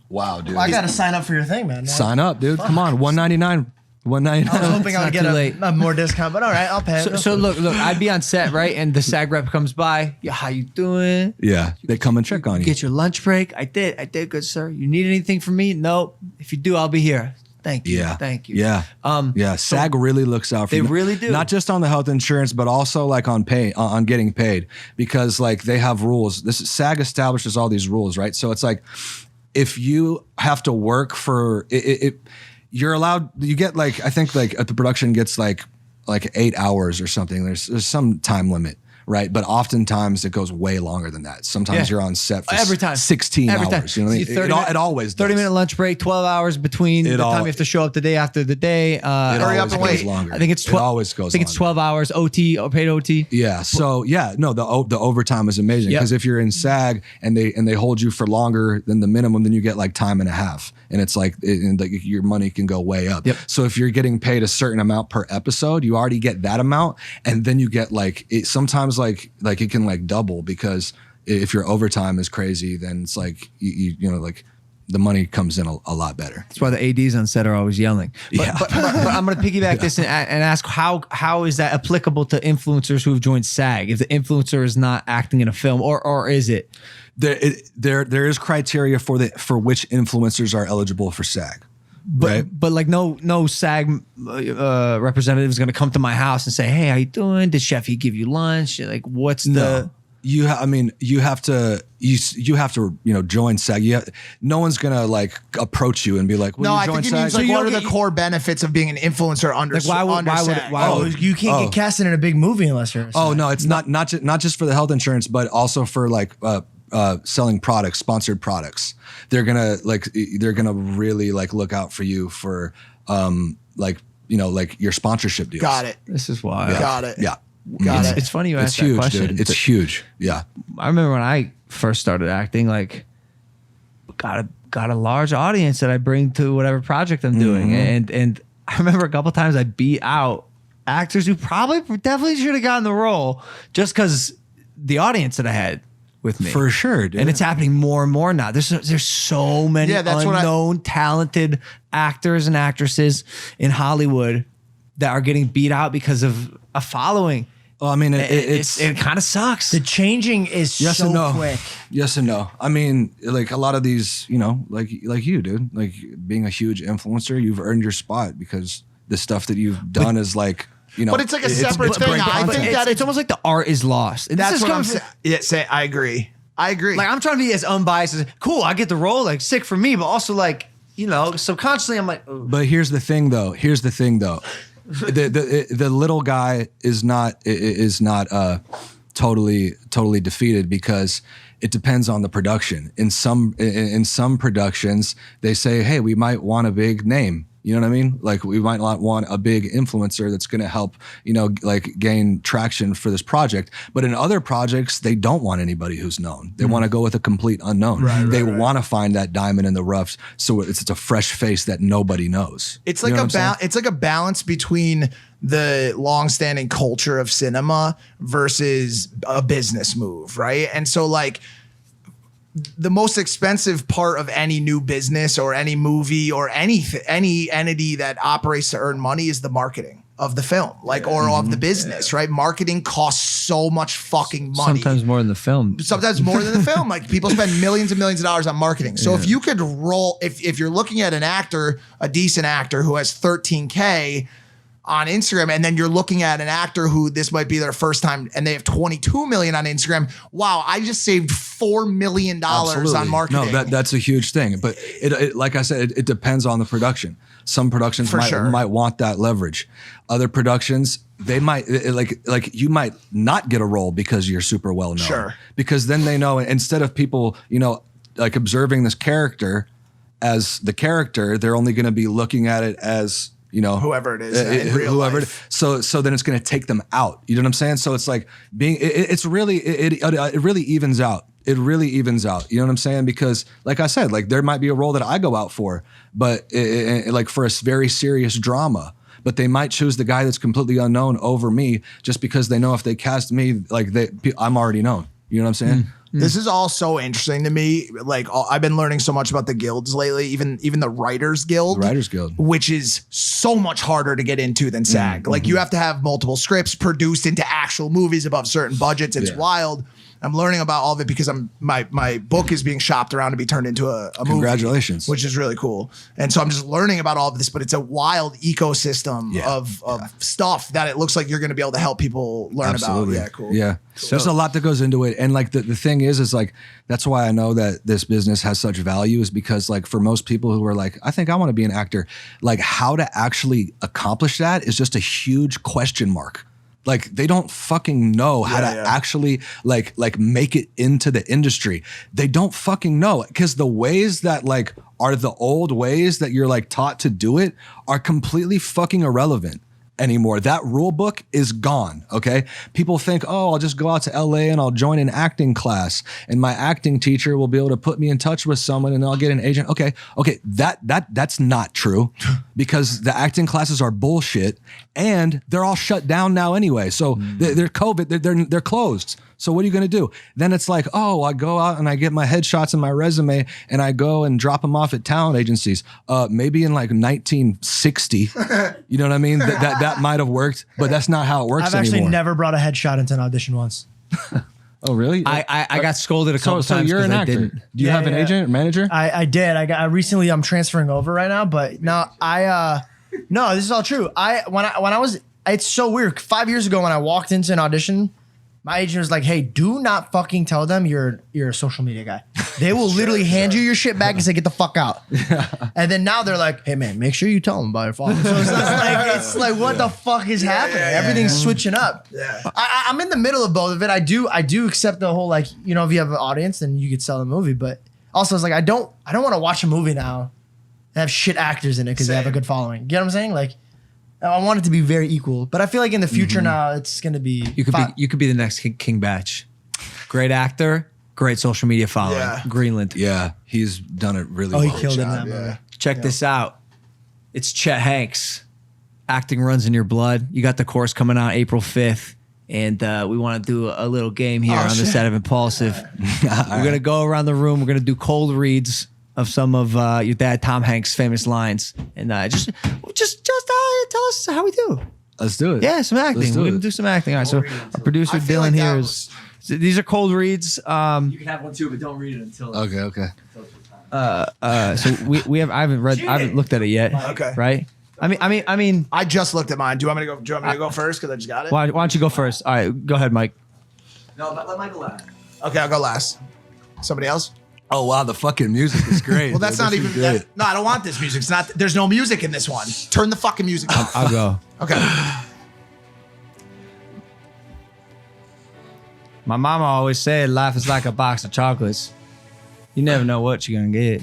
Wow, dude. I gotta sign up for your thing, man. Sign up, dude. Come on, $199. I was $199. hoping I not would get too late. a more discount, but all right, I'll pay. So look, I'd be on set, right? And the SAG rep comes by. Yeah, how you doing? Yeah, they come and check on you. Get your lunch break. I did, good sir. You need anything from me? No. If you do, I'll be here. Thank you. Yeah. Thank you. Yeah. Yeah. SAG really looks out for they you. really do. Not just on the health insurance, but also like on on getting paid, because like they have rules. SAG establishes all these rules, right? So it's like if you have to work for it, you're allowed. You get like, I think like the production gets like 8 hours or something. There's some time limit. Right, but oftentimes it goes way longer than that. Sometimes Yeah. you're on set for Every time. 16 Every hours. time. You know what I See, mean? It always does. 30-minute lunch break, 12 hours between the time you have to show up the day after the day. It Hurry up always and goes wait. longer. I think it's It 12. always goes. I think it's longer. 12 hours OT or paid OT. Yeah. So yeah, no, the overtime is amazing Yep. because if you're in SAG and they hold you for longer than the minimum, then you get like time and a half, and it's like your money can go way up. Yep. So if you're getting paid a certain amount per episode, you already get that amount, and then you get like sometimes like it can like double, because if your overtime is crazy, then it's like you know like the money comes in a lot better. That's why the ADs on set are always yelling. But, Yeah. but I'm going to piggyback this and ask how is that applicable to influencers who have joined SAG? If the influencer is not acting in a film, or is it? There is criteria for which influencers are eligible for SAG. Right. But like no SAG representative is going to come to my house and say, hey, how you doing? Did Chefy give you lunch? Like, what's the... You have to join SAG. No one's gonna like approach you and be like, No, you I join think it means SAG? like you what don't are the get- core benefits of being an influencer under Like, why would- under why would- SAG? why Oh, would- you can't get casted in a big movie unless you're. Oh no, it's not just for the health insurance, but also for like selling products, sponsored products. They're gonna really like look out for you for like your sponsorship deals. Got it. This is why. Got it. Yeah. Got it. It's funny you It's asked that huge, question. dude. It's huge. Yeah. I remember when I first started acting, like got a large audience that I bring to whatever project I'm doing, and I remember a couple times I beat out actors who definitely should have gotten the role just because the audience that I had with me. For sure, dude. And it's happening more and more now. There's so many Yeah, that's what unknown, talented actors and actresses in Hollywood that are getting beat out because of a following. Well, I mean, It kind of sucks. The changing is yes so and no. quick. Yes and no. I mean, like a lot of these, like you, dude, like being a huge influencer, you've earned your spot because the stuff that you've done is like, But it's like a separate thing. great I content. think that it's almost like the art is lost. And this that's is what I'm coming saying. Yeah, I agree. Like, I'm trying to be as unbiased as cool. I get the role, like sick for me, but also like, subconsciously I'm like, ugh. But here's the thing, though. The little guy is not totally defeated because it depends on the production. In some productions, they say, hey, we might want a big name. You know what I mean? Like we might not want a big influencer that's going to help, like gain traction for this project. But in other projects, they don't want anybody who's known. They want to go with a complete unknown. They want to find that diamond in the rough, so it's a fresh face that nobody knows. It's You like know what I'm saying? it's like a balance between the long-standing culture of cinema versus a business move, right? And so like the most expensive part of any new business or any movie or any entity that operates to earn money is the marketing of the film, like or of the business, right? Marketing costs so much fucking money. sometimes more than the film. Sometimes more than the film. Like people spend millions and millions of dollars on marketing. So if you could roll, if you're looking at an actor, a decent actor who has $13K on Instagram, and then you're looking at an actor who this might be their first time, and they have 22 million on Instagram. Wow, I just saved $4 million on marketing. No, that's a huge thing. But it like I said, it depends on the production. Some productions might want that leverage. Other productions, they might like you might not get a role because you're super well known. Sure. Because then they know, instead of people, like observing this character as the character, they're only going to be looking at it as whoever it is, in real life. So then it's going to take them out. You know what I'm saying? So it's like it really evens out. It really evens out. You know what I'm saying? Because like I said, like there might be a role that I go out for, but like for a very serious drama, but they might choose the guy that's completely unknown over me just because they know if they cast me, like I'm already known. You know what I'm saying? This is all so interesting to me. Like I've been learning so much about the guilds lately, even the Writers Guild. The Writers Guild. Which is so much harder to get into than SAG. Like you have to have multiple scripts produced into actual movies above certain budgets. It's wild. I'm learning about all of it because my book is being shopped around to be turned into a movie. Congratulations. Which is really cool. And so I'm just learning about all of this, but it's a wild ecosystem of stuff that it looks like you're going to be able to help people learn about. Yeah, cool. Yeah. So, there's a lot that goes into it. And like the thing is like, that's why I know that this business has such value, is because like for most people who are like, I think I want to be an actor, like how to actually accomplish that is just a huge question mark. Like they don't fucking know how to actually like make it into the industry. They don't fucking know, because the ways that like are the old ways that you're like taught to do it are completely fucking irrelevant anymore. That rule book is gone. Okay. People think, oh, I'll just go out to LA and I'll join an acting class and my acting teacher will be able to put me in touch with someone and I'll get an agent. Okay. That's not true, because the acting classes are bullshit and they're all shut down now anyway. So they're COVID, they're closed. So what are you going to do? Then it's like, oh, I go out and I get my headshots and my resume and I go and drop them off at talent agencies. Maybe in like 1960, you know what I mean? That might have worked, but that's not how it works I've actually anymore. never brought a headshot into an audition once. Oh, really? I got scolded a couple so times. you're an I actor. didn't. Do you have an agent or manager? I did. I recently, I'm transferring over right now, but no, no, this is all true. When I was, it's so weird. 5 years ago when I walked into an audition, my agent was like, hey, do not fucking tell them you're a social media guy. They will literally hand you your shit back and say, get the fuck out. And then now they're like, hey man, make sure you tell them about your followers. So it's like what the fuck is happening? Everything's switching up. Yeah. I'm in the middle of both of it. I do accept the whole, like, if you have an audience, then you could sell the movie. But also it's like, I don't want to watch a movie now that have shit actors in it because they have a good following. You get what I'm saying? Like, I want it to be very equal, but I feel like in the future now it's gonna be. You could be the next King Batch. Great actor, great social media following. Yeah. Greenland. Yeah, he's done it really well. He killed it in that movie. Check this out. It's Chet Hanks. Acting runs in your blood. You got the course coming out April 5th, and we want to do a little game here on the set of Impaulsive. We're gonna go around the room. We're gonna do cold reads of some of your dad Tom Hanks' famous lines, and just tell us how we do. Let's do it. Yeah, some acting. We're gonna do some acting. All right. So our producer Dylan here is. These are cold reads. You can have one too, but don't read it until. Okay. So we have. I haven't looked at it yet. Okay. Right. I mean. I just looked at mine. Do you want me to go first? Because I just got it. Why don't you go first? All right. Go ahead, Mike. No, let Michael last. Okay, I'll go last. Somebody else? Oh wow, the fucking music is great. Well, that's not even. No, I don't want this music. It's not. There's no music in this one. Turn the fucking music off. I'll go. Okay. My mama always said life is like a box of chocolates. You never know what you're gonna get.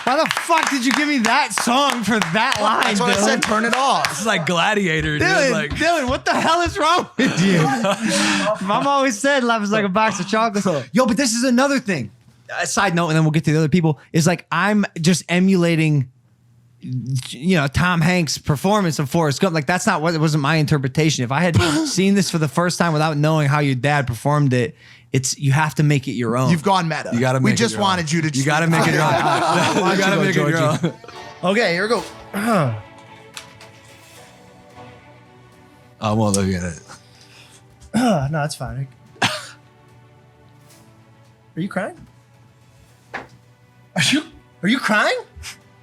Why the fuck did you give me that song for that line? That's what I said. Turn it off. It's like Gladiator, dude. Dylan, what the hell is wrong with you? Mama always said life is like a box of chocolates. Yo, but this is another thing. A side note, and then we'll get to the other people, is like I'm just emulating Tom Hanks' performance of Forrest Gump. Like that's not what it wasn't my interpretation. If I had seen this for the first time without knowing how your dad performed it, you have to make it your own. You've gone meta. You gotta make we it just your wanted own. you to. You gotta make it your own. You gotta make it your own. Okay, here we go. I won't look at it. No, that's fine. Are you crying? Are you crying?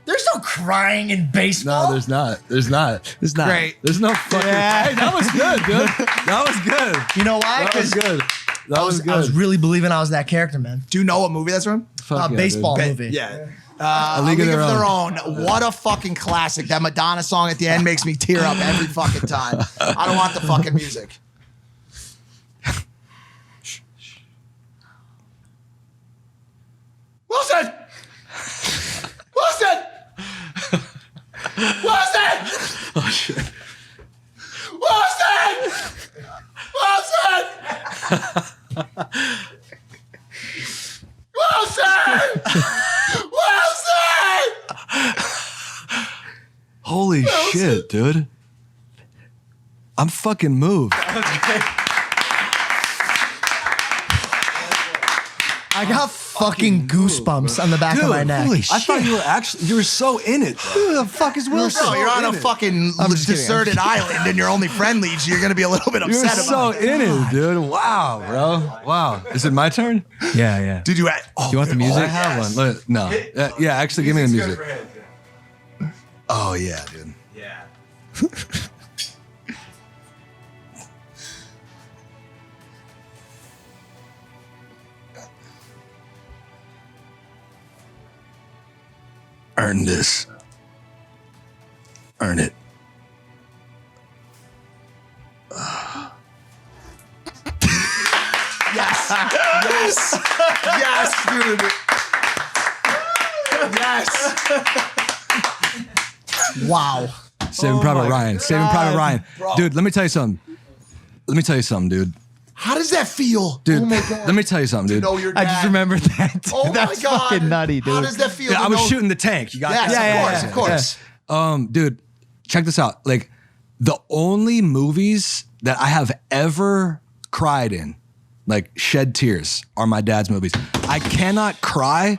There's no crying in baseball. No, there's not. There's not. It's not. Great. There's no fucking. Hey, that was good, dude. That was good. You know why? That was 'Cause good. That was good. I was really believing I was that character, man. Do you know what movie that's from? Fuck yeah, Baseball dude. movie. Yeah. A League of Their Own. What a fucking classic. That Madonna song at the end makes me tear up every fucking time. I don't want the fucking music. Wilson! Wilson! Wilson! Oh shit. Wilson! Wilson! Wilson! Wilson! Holy shit, dude. I'm fucking moved. I got fucking goosebumps on the back of my neck. holy I thought you were so in it. Bro. Who the fuck is Wilson? No, you're on a in it. fucking just kidding. deserted island and your only friend leaves you. You're going to be a little bit You're upset so about it. in it, dude. Wow, bro. Wow. Is it my turn? Yeah, yeah. Did you? Oh, you want the music? I have one. Look, no. Yeah, actually, give me the music. Oh yeah, dude. Yeah. Earn this. Earn it. Yes. Yes. Yes, dude. Yes. Wow. Saving Private Ryan. Saving Private Ryan. bro. Dude, let me tell you something. Dude. How does that feel? Dude, oh my God. let me tell you something, dude. Know your I dad. just remembered that. Oh That's my God. fucking nutty, dude. How does that feel? Yeah, to I was know- shooting the tank. You got Yes, that? of course. Dude, check this out. Like, the only movies that I have ever cried in, like shed tears, are my dad's movies. I cannot cry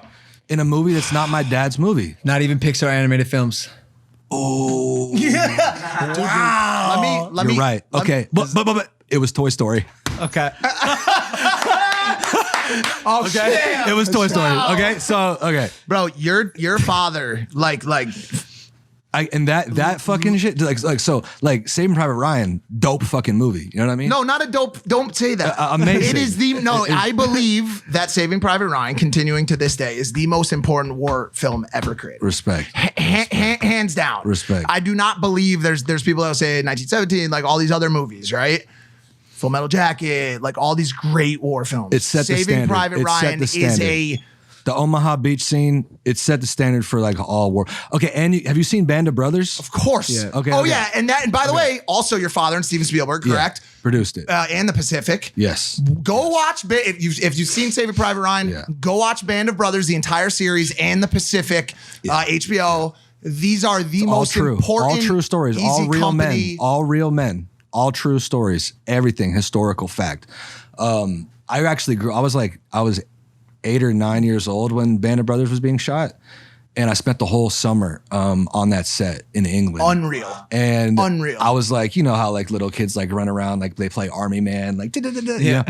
in a movie that's not my dad's movie. Not even Pixar animated films. Oh, Let you're me. right. Okay, but it was Toy Story. Okay. Okay, it was Toy Story. Okay, so okay, Bro, your father, like, and that fucking shit, like Saving Private Ryan, dope fucking movie. You know what I mean? no, not a dope. Don't say that. Amazing. It is I believe that Saving Private Ryan, continuing to this day, is the most important war film ever created. Respect. Hands down. Respect. I do not believe there's people that will say 1917, like all these other movies, right? Full Metal Jacket, like all these great war films. It set the Saving standard. Private It set Ryan the is standard. The Omaha Beach scene, it set the standard for like all war. Okay, and have you seen Band of Brothers? of course. Yeah, okay, Oh okay. yeah, and by the way, also your father and Steven Spielberg, correct? Produced it. And the Pacific. Yes. Go watch if you've seen Saving Private Ryan. Yeah. Go watch Band of Brothers, the entire series, and the Pacific, HBO. These are the All most true. important, All true stories. easy All real company. men. All real men. All true stories. Everything historical fact. I actually grew. I was 8 or 9 years old when Band of Brothers was being shot, and I spent the whole summer on that set in England. Unreal. And Unreal. I was like, you know how like little kids like run around like they play Army Man, like you know?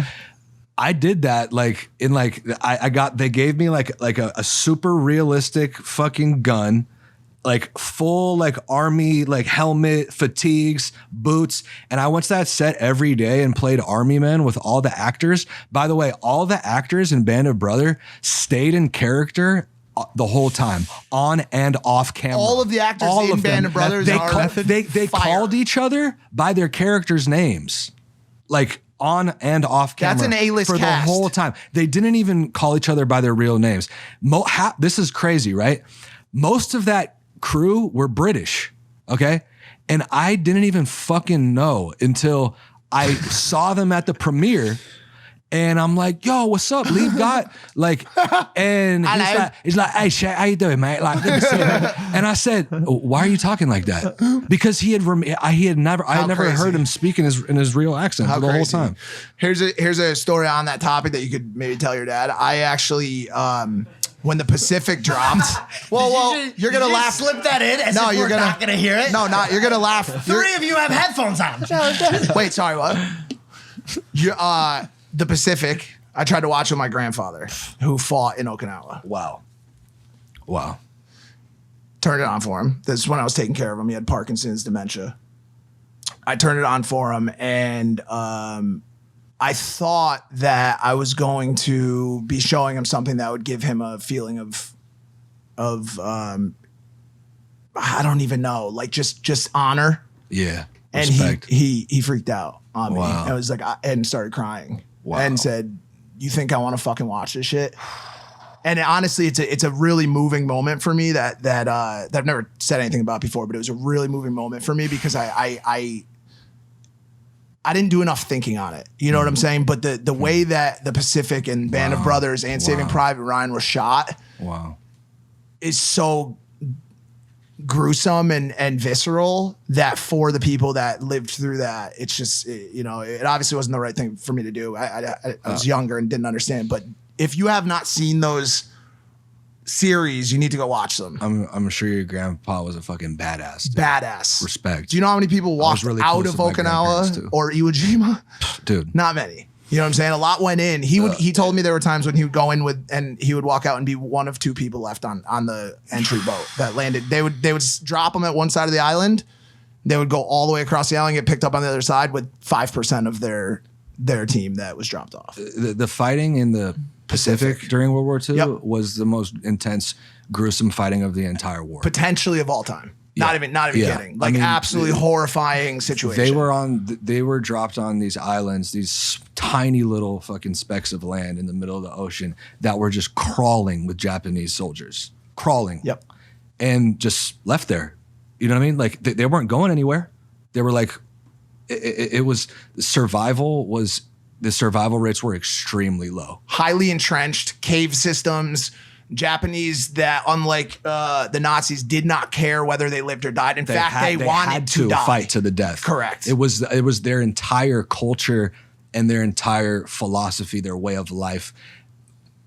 I did that like in like they gave me like a super realistic fucking gun, like full like army like helmet, fatigues, boots, and I went to that set every day and played Army Men with all the actors. By the way, all the actors in Band of Brother stayed in character the whole time, on and off camera. All of the actors in them. Band of Brothers they are they fire. called each other by their characters' names, like on and off camera. That's an A-list for cast. the whole time. They didn't even call each other by their real names. This is crazy, right? Most of that crew were British, okay? And I didn't even fucking know until I saw them at the premiere. And I'm like, yo, what's up? Leave got like, and he's like, hey, Shay, how you doing, mate? Like, good to see you. And I said, why are you talking like that? Because I had never crazy. heard him speak in his real accent for the whole time. Here's a story on that topic that you could maybe tell your dad. I actually, when the Pacific dropped, you're gonna laugh. Slip that in. As No, if you're we're gonna not gonna hear it. No, you're gonna laugh. Three of you have headphones on. Wait, sorry, what? The Pacific. I tried to watch with my grandfather, who fought in Okinawa. Wow. turned it on for him. This is when I was taking care of him. He had Parkinson's, dementia. I turned it on for him, and I thought that I was going to be showing him something that would give him a feeling of I don't even know, like just honor. Yeah. And Respect. he freaked out on me. Wow. I was like, and started crying. Wow. And said, "You think I want to fucking watch this shit?" And honestly, it's a really moving moment for me that I've never said anything about before, but it was a really moving moment for me because I didn't do enough thinking on it. You know what I'm saying? But the way that the Pacific and Band of Brothers and Saving Private Ryan were shot is so gruesome and visceral that for the people that lived through that, it's just, it obviously wasn't the right thing for me to do. I was younger and didn't understand. But if you have not seen those series, you need to go watch them. I'm sure your grandpa was a fucking badass. Dude. Badass. Respect. Do you know how many people walked really out close of with my grandparents, Okinawa too. or Iwo Jima? Dude. Not many. You know what I'm saying? A lot went in. He told me there were times when he would go in and he would walk out and be one of two people left on the entry boat that landed. They would drop them at one side of the island. They would go all the way across the island, get picked up on the other side with 5% of their team that was dropped off. The fighting in the Pacific during World War II Yep. was the most intense, gruesome fighting of the entire war. Potentially of all time. Not even Yeah. kidding. I Like mean, absolutely horrifying situation. They were dropped on these islands, these tiny little fucking specks of land in the middle of the ocean that were just crawling with Japanese soldiers. Crawling. Yep. And just left there. You know what I mean? Like they weren't going anywhere. They were like, it was the survival rates were extremely low. Highly entrenched cave systems. Japanese that, unlike the Nazis, did not care whether they lived or died. In fact, they wanted had to die. fight to the death. Correct. It was their entire culture and their entire philosophy, their way of life,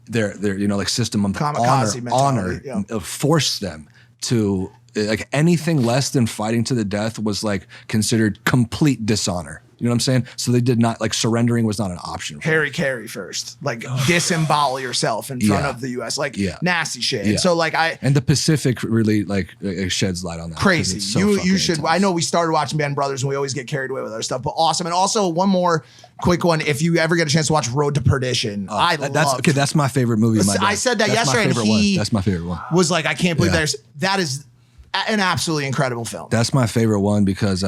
their like system of Kamikaze honor mentality, forced them to like anything less than fighting to the death was like considered complete dishonor. You know what I'm saying? So they did not, like, surrendering was not an option. Harry Carey first, like disembowel yourself in front of the U.S., like nasty shit. Yeah. And so like and the Pacific really like it sheds light on that. 'cause crazy. it's so You fucking should. intense. I know we started watching Band of Brothers and we always get carried away with other stuff, but awesome. And also one more quick one. If you ever get a chance to watch Road to Perdition, That's my favorite movie. I said that That's yesterday, My and favorite he one. That's my favorite one. was like, I can't believe Yeah. that is an absolutely incredible film. That's my favorite one because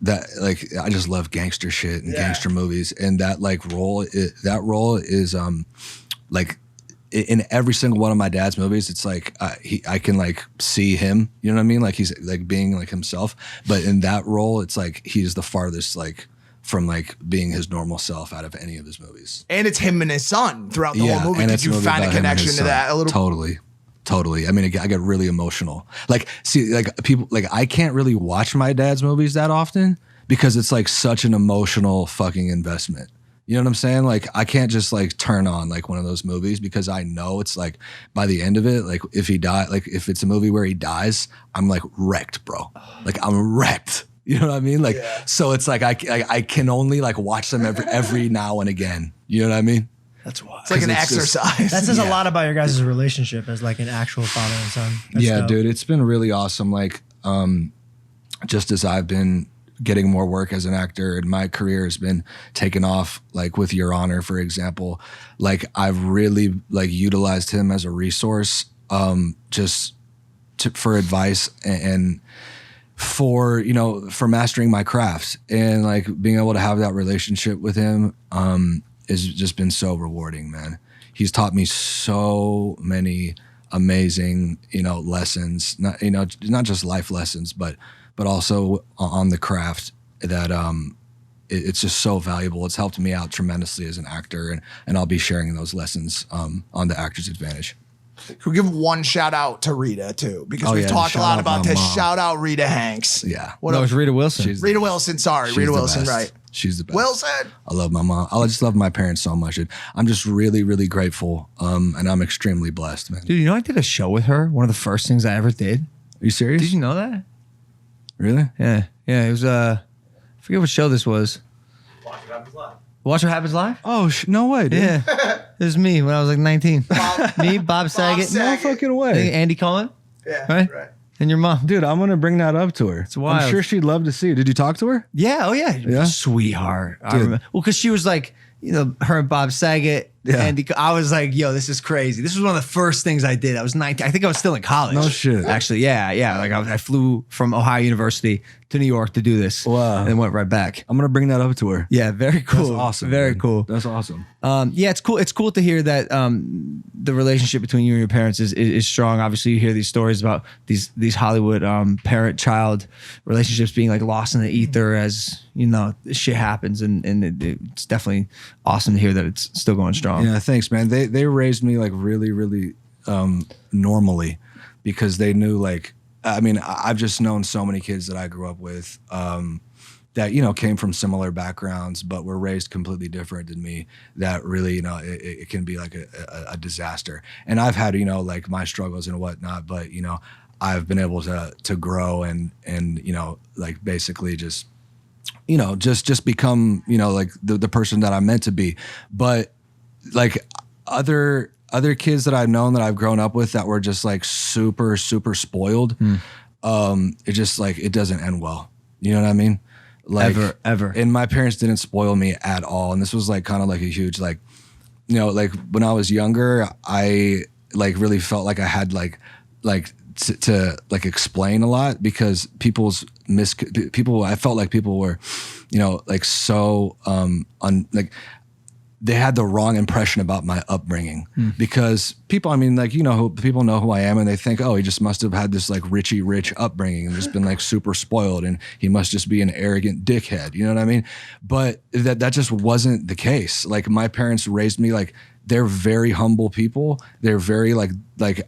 that like I just love gangster shit and gangster movies, and that like role is like in every single one of my dad's movies. It's like I can like see him, you know what I mean? Like he's like being like himself, but in that role, it's like he's the farthest like from like being his normal self out of any of his movies. And it's him and his son throughout the whole movie. and Did it's you movie find a about him and connection his to son. that a little? Totally. I mean, I get really emotional. Like, see, like people, like I can't really watch my dad's movies that often because it's like such an emotional fucking investment. You know what I'm saying? Like, I can't just like turn on like one of those movies because I know it's like by the end of it, like if he died, like if it's a movie where he dies, I'm like wrecked, bro. Like I'm wrecked. You know what I mean? Like, so it's like I can only like watch them every now and again. You know what I mean? That's why. It's like an it's just- exercise. That says a lot about your guys' relationship as like an actual father and son. That's dope. Dude, it's been really awesome. Like, just as I've been getting more work as an actor and my career has been taken off, like with Your Honor, for example, like I've really like utilized him as a resource, for advice and for, you know, for mastering my craft, and like being able to have that relationship with him, has just been so rewarding, man. He's taught me so many amazing, you know, lessons, not just life lessons, but also on the craft that it's just so valuable. It's helped me out tremendously as an actor, and I'll be sharing those lessons on the Actor's Advantage. Can we give one shout out to Rita too? Because Oh, we've yeah, talked a shout lot out about my this. mom. Shout out Rita Hanks. Yeah. What No, up? it's Rita Wilson. She's- Rita Wilson, sorry. she's Rita the Wilson, best. right. She's the best. Wilson. I love my mom. I just love my parents so much. I'm just really, really grateful, and I'm extremely blessed, man. Dude, you know I did a show with her. One of the first things I ever did. Are you serious? Did you know that? Really? Yeah. It was I forget what show this was. Watch What Happens Live? Oh, no way, dude. Yeah. It was me when I was like 19. Me, Bob Saget. Saget. No fucking way. Andy Cohen. Yeah, right? right. And your mom. Dude, I'm gonna bring that up to her. It's wild. I'm sure she'd love to see it. Did you talk to her? Yeah. Oh yeah. Yeah? Sweetheart. I Dude. remember. Well, because she was like, her and Bob Saget. Yeah. And I was like, yo, this is crazy. This was one of the first things I did. I was 19. I think I was still in college. No shit. Actually, yeah. Like I flew from Ohio University to New York to do this. Wow. And then went right back. I'm gonna bring that up to her. Yeah. Very cool. That's awesome. Very dude. cool. That's awesome. Yeah, it's cool. It's cool to hear that the relationship between you and your parents is strong. Obviously, you hear these stories about these Hollywood parent-child relationships being like lost in the ether as this shit happens, and it's definitely awesome to hear that it's still going strong. Yeah, thanks, man. They raised me like really, really normally, because they knew like, I mean, I've just known so many kids that I grew up with that came from similar backgrounds, but were raised completely different than me. That really, it can be like a disaster. And I've had like my struggles and whatnot, but I've been able to grow and like basically just just become like the person that I'm meant to be. But like other kids that I've known, that I've grown up with, that were just like super spoiled, it just like it doesn't end well. You know what I mean? Like Ever. And my parents didn't spoil me at all. And this was like kind of like a huge like like when I was younger, I like really felt like I had like to like explain a lot, because I felt like people were like so like they had the wrong impression about my upbringing, because people, I mean, like, people know who I am, and they think, oh, he just must have had this like rich upbringing and just been like super spoiled, and he must just be an arrogant dickhead. You know what I mean? But that just wasn't the case. Like my parents raised me like, they're very humble people. They're very like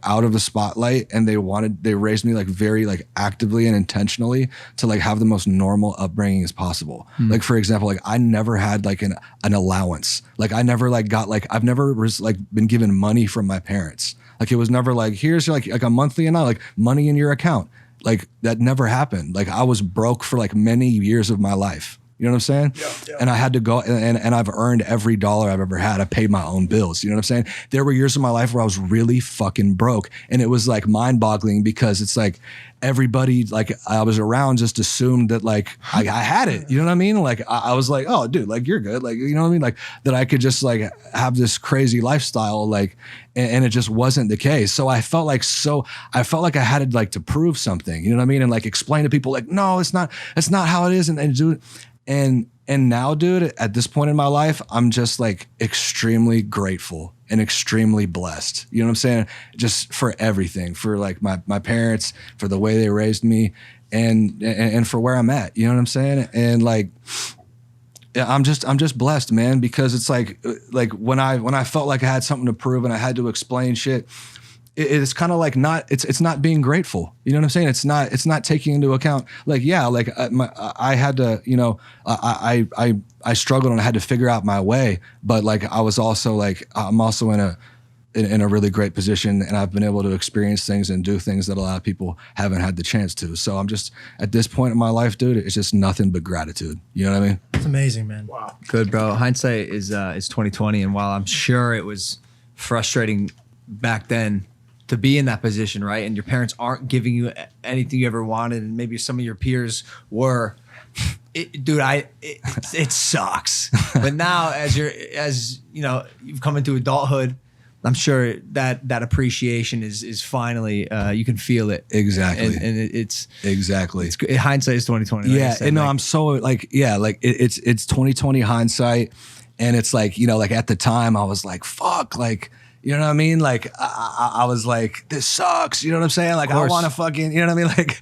out of the spotlight, and they raised me like very like actively and intentionally to like have the most normal upbringing as possible. Like for example, like I never had like an allowance. Like I never like got like, I've never like been given money from my parents. Like it was never like, here's like a monthly amount, like money in your account. Like that never happened. Like I was broke for like many years of my life. You know what I'm saying? Yeah. And I had to go, and I've earned every dollar I've ever had. I paid my own bills. You know what I'm saying? There were years of my life where I was really fucking broke, and it was like mind boggling, because it's like everybody like I was around just assumed that like I had it. You know what I mean? Like I was like, oh dude, like you're good. Like, you know what I mean? Like that I could just like have this crazy lifestyle, like, and it just wasn't the case. So I felt like I had to like to prove something, you know what I mean? And like explain to people like, no, it's not how it is. And do it. And now, dude, at this point in my life, I'm just like extremely grateful and extremely blessed. You know what I'm saying? Just for everything, for like my parents, for the way they raised me, and for where I'm at. You know what I'm saying? And like, yeah, I'm just blessed, man, because it's like when I felt like I had something to prove and I had to explain shit, it's kind of like it's not being grateful. You know what I'm saying? It's not taking into account, like, yeah, like I had to, I struggled and I had to figure out my way, but like I was also like, I'm also in a really great position, and I've been able to experience things and do things that a lot of people haven't had the chance to. So I'm just at this point in my life, dude, it's just nothing but gratitude. You know what I mean? It's amazing, man. Wow. Good, bro. Hindsight is 2020, and while I'm sure it was frustrating back then to be in that position, right? And your parents aren't giving you anything you ever wanted, and maybe some of your peers were. It sucks. But now, as you've come into adulthood, I'm sure that appreciation is finally you can feel it. Exactly. And it's exactly. It's hindsight is 2020. Yeah, and no, I'm so like, yeah, like it's 2020 hindsight, and it's like, like at the time I was like, fuck, like, you know what I mean? Like I was like, this sucks. You know what I'm saying? Like I want to fucking, you know what I mean? Like,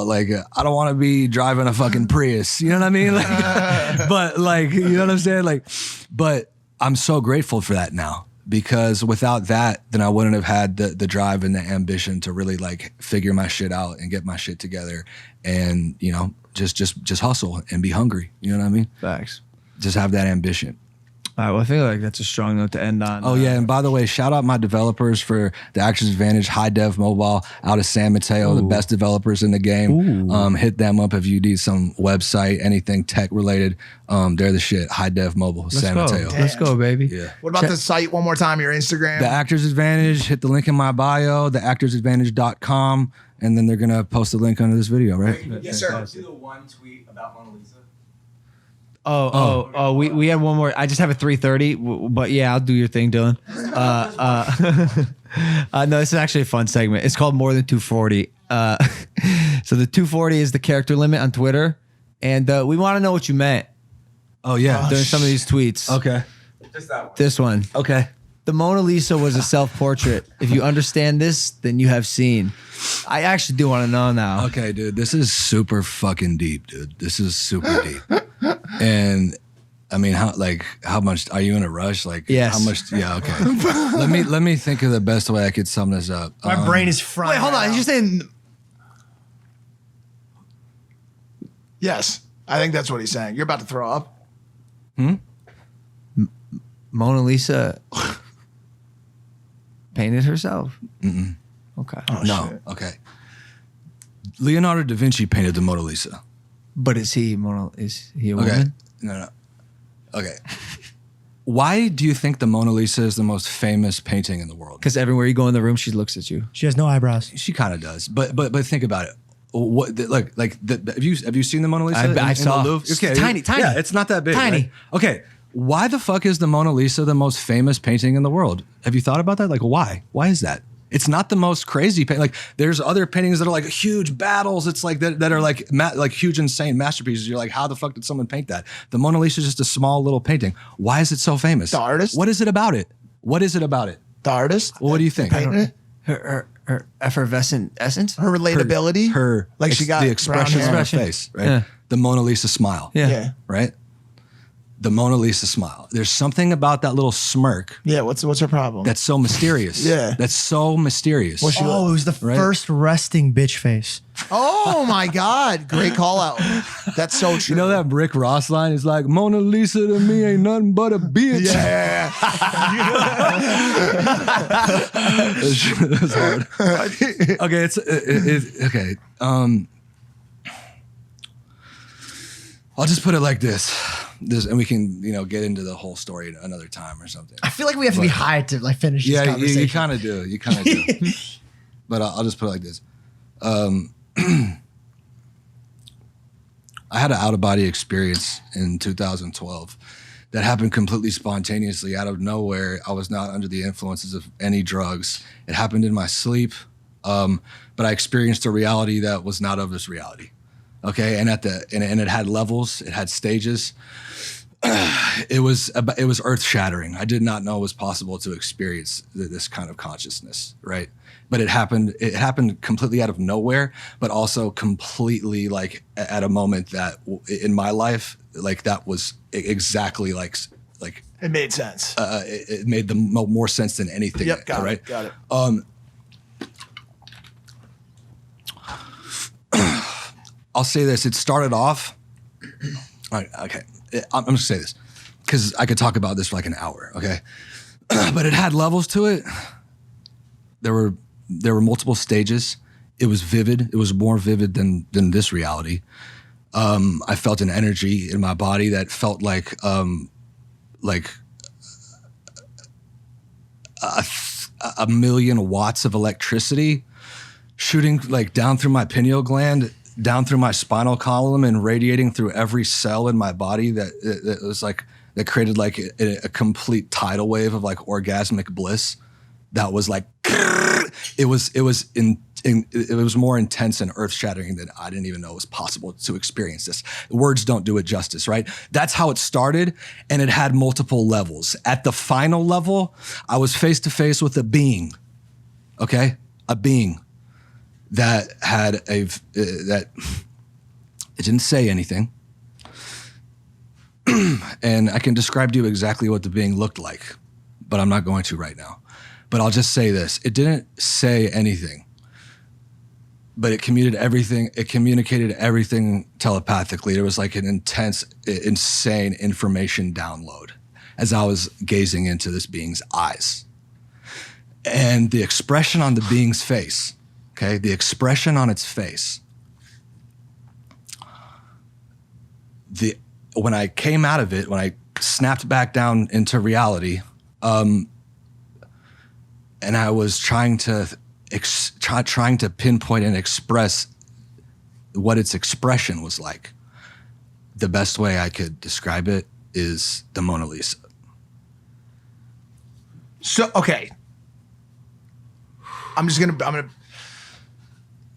like I don't want to be driving a fucking Prius. You know what I mean? Like, but like, you know what I'm saying? Like, but I'm so grateful for that now, because without that, then I wouldn't have had the drive and the ambition to really like figure my shit out and get my shit together, and just hustle and be hungry. You know what I mean? facts. Just have that ambition. All right, well, I feel like that's a strong note to end on. Oh yeah, and by the way, shout out my developers for the Actors Advantage High Dev Mobile out of San Mateo, the best developers in the game. Hit them up if you need some website, anything tech related. They're the shit. High Dev Mobile, San Mateo. Let's go, baby. Yeah. What about the site one more time? Your Instagram. The Actors Advantage, hit the link in my bio, theactorsadvantage.com, and then they're gonna post a link under this video, right? Yes, sir. Do the one tweet about Mona Lisa. We had one more. I just have a 3:30, but yeah, I'll do your thing, Dylan. No, this is actually a fun segment. It's called More Than 240. So the 240 is the character limit on Twitter, and we want to know what you meant Oh yeah. during some of these tweets. Okay. Just that one. This one. Okay. The Mona Lisa was a self-portrait. If you understand this, then you have seen. I actually do want to know now. Okay, dude, this is super fucking deep, dude. This is super deep. And I mean, how much are you in a rush? Like, Yes. how much? Yeah, okay. let me think of the best way I could sum this up. My brain is fried. Wait, hold on. You're saying Yes, I think that's what he's saying. You're about to throw up. Mona Lisa painted herself. Okay. No, okay. Leonardo da Vinci painted the Mona Lisa. But is he a Okay. woman? No. Okay. Why do you think the Mona Lisa is the most famous painting in the world? Because everywhere you go in the room, she looks at you. She has no eyebrows. She kind of does, but think about it. What have you seen the Mona Lisa? I saw. the Louvre? It's tiny. Yeah, it's not that big. Tiny. Right? Okay, why the fuck is the Mona Lisa the most famous painting in the world? Have you thought about that? Like, why? Why is that? It's not the most crazy painting. Like, there's other paintings that are like huge battles. It's like that are like huge, insane masterpieces. You're like, how the fuck did someone paint that? The Mona Lisa is just a small little painting. Why is it so famous? The artist? What is it about it? What is it about it? The artist. Well, what do you think? Painting it. Her effervescent essence? Her relatability. Her like she got the expression brown on hair. her face, right? Yeah. The Mona Lisa smile, Yeah. right? The Mona Lisa smile. There's something about that little smirk Yeah. What's her problem? that's so mysterious. Yeah. That's so mysterious. What's she- Oh, it was the Right? first resting bitch face. Oh my God! Great call out. That's so true. You know that Rick Ross line is like, Mona Lisa to me ain't nothing but a bitch. Yeah. That's hard. Okay, okay. I'll just put it like this, and we can get into the whole story another time or something. I feel like we have to be high to like finish this Yeah, conversation. you kind of do. You kind of do. But I'll just put it like this. I had an out-of-body experience in 2012 that happened completely spontaneously out of nowhere. I was not under the influences of any drugs. It happened in my sleep, but I experienced a reality that was not of this reality. Okay, and it had levels, it had stages. It was earth-shattering. I did not know it was possible to experience this kind of consciousness, right? But it happened completely out of nowhere, but also completely like at a moment that in my life, like that was exactly like It made sense. it made the more sense than anything. Yep. Got right? it. Got it. I'll say this. It started off. All right. Okay. I'm just gonna say this because I could talk about this for like an hour. Okay. But it had levels to it. There were multiple stages. It was vivid. It was more vivid than this reality. I felt an energy in my body that felt like a million watts of electricity shooting like down through my pineal gland, down through my spinal column, and radiating through every cell in my body. That was like that created like a complete tidal wave of like orgasmic bliss. That was like it was more intense and earth shattering than I didn't even know it was possible to experience this. Words don't do it justice, right? That's how it started, and it had multiple levels. At the final level, I was face to face with a being, okay, a being that had that it didn't say anything, and I can describe to you exactly what the being looked like, but I'm not going to right now. But I'll just say this: it didn't say anything, but it communicated everything telepathically. There was like an intense, insane information download as I was gazing into this being's eyes. And the expression on the being's face, okay, the expression on its face, when I came out of it, when I snapped back down into reality, and I was trying to pinpoint and express what its expression was like, the best way I could describe it is the Mona Lisa. So, okay. I'm gonna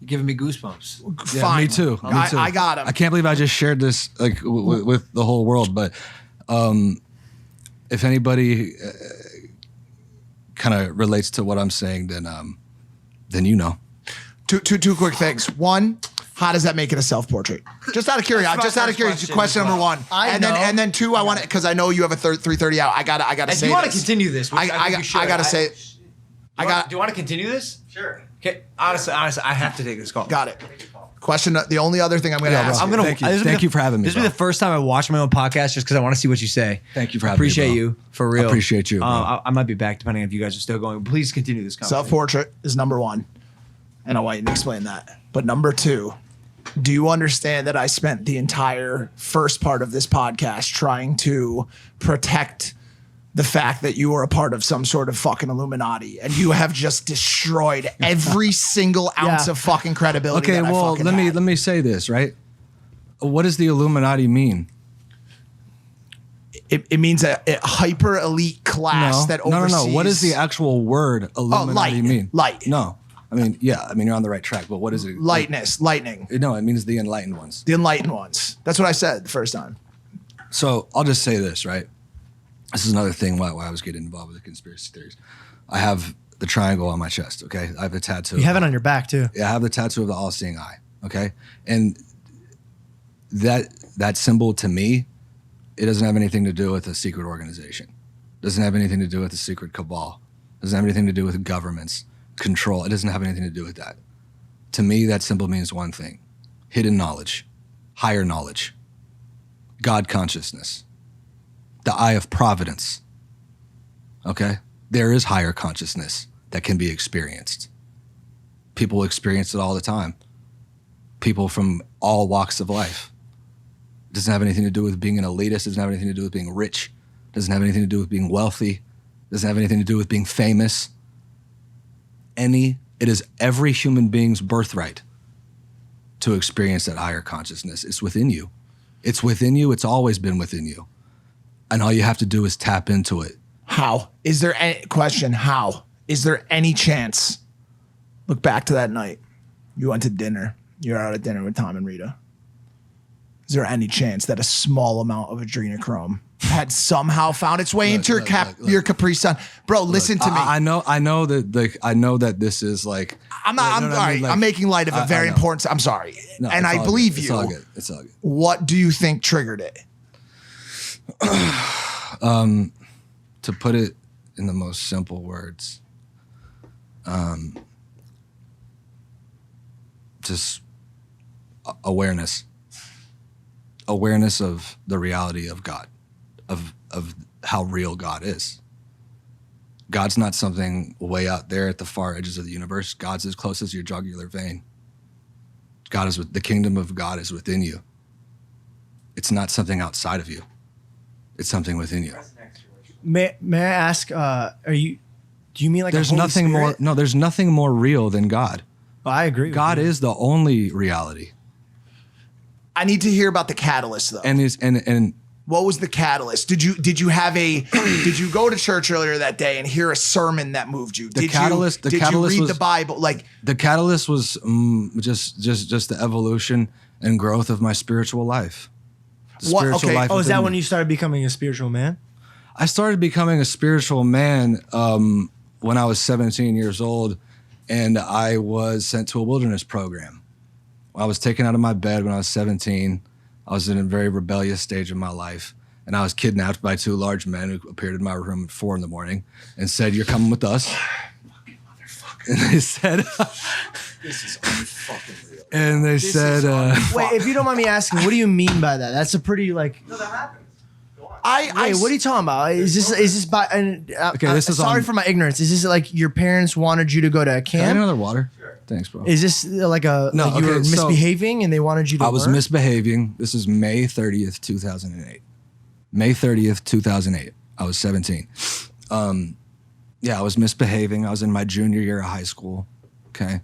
You're giving me goosebumps. Yeah, fine. me too. Me too. I got him. I can't believe I just shared this like with the whole world. But if anybody kind of relates to what I'm saying, then you know. Two quick things. One, how does that make it a self-portrait? Just out of curiosity. Just out of curiosity. Question number one. And then two, I want to, because I know you have a 3:30 out. I gotta If say you want to this. continue this, which I think we should. I gotta say. Do you want to continue this? Sure. Okay. Honestly, I have to take this call. Got it. Question. The only other thing I'm gonna ask. I'm gonna. Thank you. this will be Thank you for having me, This will be bro. the first time I watch my own podcast, just because I want to see what you say. Thank you for I having me, appreciate bro. you for real. I appreciate you, bro. I might be back depending if you guys are still going. Please continue this conversation. Self-portrait is number one, and I want you to explain that. But number two, do you understand that I spent the entire first part of this podcast trying to protect the fact that you are a part of some sort of fucking Illuminati, and you have just destroyed every single ounce Yeah. of fucking credibility. Okay, that I well, fucking let had. me say this, right? What does the Illuminati mean? It means a hyper elite class that oversees. No. What does the actual word Illuminati light. mean? Light. No. I mean, yeah. I mean, you're on the right track, but what is it? lightness, lightning, No, it means the enlightened ones. the enlightened ones? That's what I said the first time. So I'll just say this, right? This is another thing why I was getting involved with the conspiracy theories. I have the triangle on my chest, okay? I have a tattoo. You have it on your back too. Yeah, I have the tattoo of the all-seeing eye, okay? And that symbol to me, it doesn't have anything to do with a secret organization. Doesn't have anything to do with a secret cabal. Doesn't have anything to do with governments, control. It doesn't have anything to do with that. To me, that symbol means one thing: hidden knowledge, higher knowledge, God consciousness, the eye of providence. Okay? There is higher consciousness that can be experienced. People experience it all the time. People from all walks of life. It doesn't have anything to do with being an elitist. It doesn't have anything to do with being rich. It doesn't have anything to do with being wealthy. It doesn't have anything to do with being famous. It is every human being's birthright to experience that higher consciousness. It's within you. It's within you. It's always been within you. And all you have to do is tap into it. How? Is there any question? How? Is there any chance? Look back to that night. You went to dinner. You're out at dinner with Tom and Rita. Is there any chance that a small amount of adrenochrome had somehow found its way into look. your Capri Sun? Bro, listen to me. I know that this is like. I'm not. you know I'm what I all mean? right. Like, I'm making light of a I very know. important. I'm sorry, No, and it's I all believe good. you. It's all good. It's all good. What do you think triggered it? To put it in the most simple words, just awareness of the reality of God, of how real God is. God's not something way out there at the far edges of the universe. God's as close as your jugular vein. The kingdom of God is within you. It's not something outside of you. It's something within you. May I ask? Do you mean like There's a Holy nothing more. Spirit? No, there's nothing more real than God. Oh, I agree. with God you. is the only reality. I need to hear about the catalyst, though. And What was the catalyst? Did you go to church earlier that day and hear a sermon that moved you? Did catalyst you read was- the Bible? Like, the catalyst was just the evolution and growth of my spiritual life. The What- spiritual okay. life Oh, is within that me. when you started becoming a spiritual man? I started becoming a spiritual man when I was 17 years old, and I was sent to a wilderness program. I was taken out of my bed when I was 17. I was in a very rebellious stage of my life, and I was kidnapped by two large men who appeared in my room at 4 a.m. and said, "You're coming with us." And they said, this is unfucking real. and they said, Wait, if you don't mind me asking, what do you mean by that? That's a pretty like. No, that happens. Go on. Wait, what are you talking about? Is this by? Okay, this is sorry on- for my ignorance. Is this like your parents wanted you to go to a Can I get camp? another water? Sure. Thanks, bro. Is this like a No, like you were okay, so misbehaving and they wanted you to? I was learn? misbehaving. This is May 30th, 2008. May 30th, 2008. I was 17. Yeah, I was misbehaving. I was in my junior year of high school. Okay.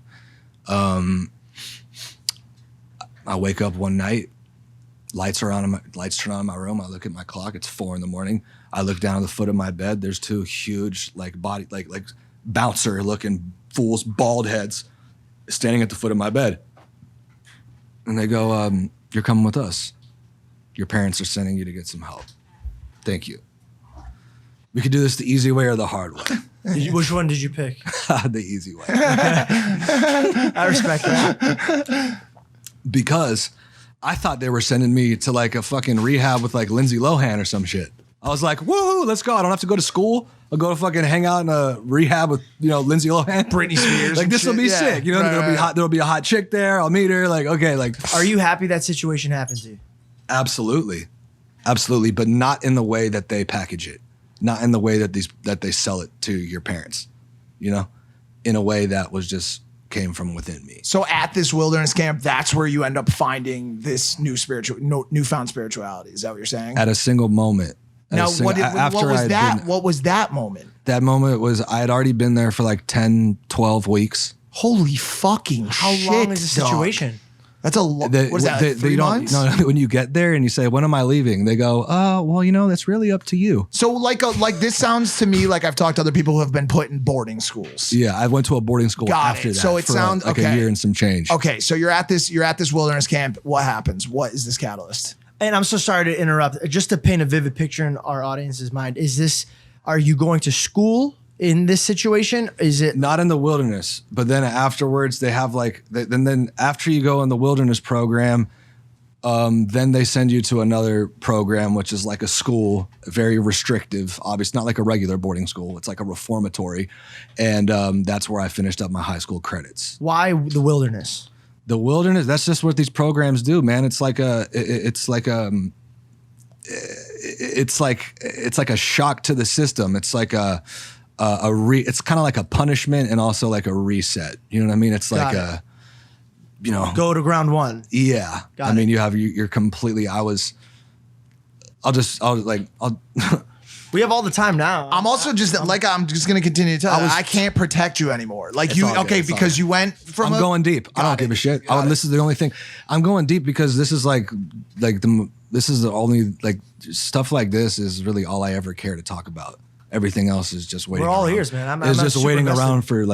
I wake up one night, lights turn on in my room. I look at my clock. It's 4 a.m. I look down at the foot of my bed. There's 2 huge, like bouncer looking fools, bald heads, standing at the foot of my bed. And they go, "You're coming with us. Your parents are sending you to get some help. Thank you. We could do this the easy way or the hard way." Which one did you pick? The easy way. I respect that. Because I thought they were sending me to like a fucking rehab with like Lindsay Lohan or some shit. I was like, woohoo, let's go. I don't have to go to school. I'll go to fucking hang out in a rehab with, Lindsay Lohan. Britney Spears Like and this will shit. be Yeah. sick. There'll be a hot chick there. I'll meet her. Like, okay, like Are you happy that situation happened to you? absolutely. Absolutely. But not in the way that they package it. Not in the way that they sell it to your parents. In a way that was just came from within me. So at this wilderness camp, that's where you end up finding this newfound spirituality. Is that what you're saying? At a single moment. Now, what was that? What was that moment? That moment was I had already been there for like 10, 12 weeks. Holy fucking How shit, long is the dog. situation? That's a lot. What is that, like 3 months? No, when you get there and you say, "When am I leaving?" They go, well, that's really up to you." So like this sounds to me like I've talked to other people who have been put in boarding schools. Yeah, I went to a boarding school Got after it. that. So it for sounds- like okay. a year and some change. Okay, so you're at this wilderness camp. What happens? What is this catalyst? And I'm so sorry to interrupt. Just to paint a vivid picture in our audience's mind, are you going to school in this situation? Is it Not in the wilderness, but then afterwards they have then after you go in the wilderness program, then they send you to another program, which is like a school, very restrictive, obviously not like a regular boarding school. It's like a reformatory. And that's where I finished up my high school credits. why the wilderness? The wilderness, that's just what these programs do, man. It's like a shock to the system. It's like it's kind of like a punishment and also like a reset. You know what I mean? It's like Got it. Go to ground one. yeah. Got I mean, it. you're completely, We have all the time now. I'm also just I'm just gonna continue to tell you, I can't protect you anymore. Like you, all good, okay, it's all because good. you went from. I'm going deep. I don't give a shit. This is the only thing. I'm going deep because this is this is the only stuff like this is really all I ever care to talk about. Everything else is just waiting. We're all around. ears, man. It's I'm just super waiting invested. around for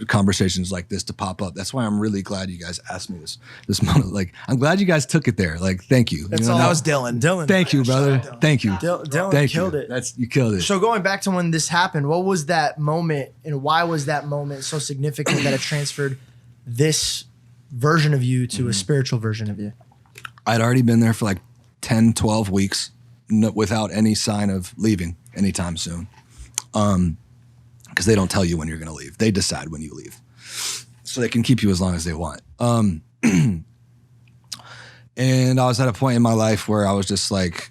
conversations like this to pop up. That's why I'm really glad you guys asked me this moment. Like, I'm glad you guys took it there. Like, thank you. That's You know, all. That was Dylan. Dylan. Thank you, brother. Thank you. Dylan Thank killed you. it. You killed it. So going back to when this happened, what was that moment and why was that moment so significant that it transferred this version of you to a spiritual version of you? I'd already been there for like 10, 12 weeks without any sign of leaving anytime soon. Because they don't tell you when you're going to leave. They decide when you leave. So they can keep you as long as they want. And I was at a point in my life where I was just like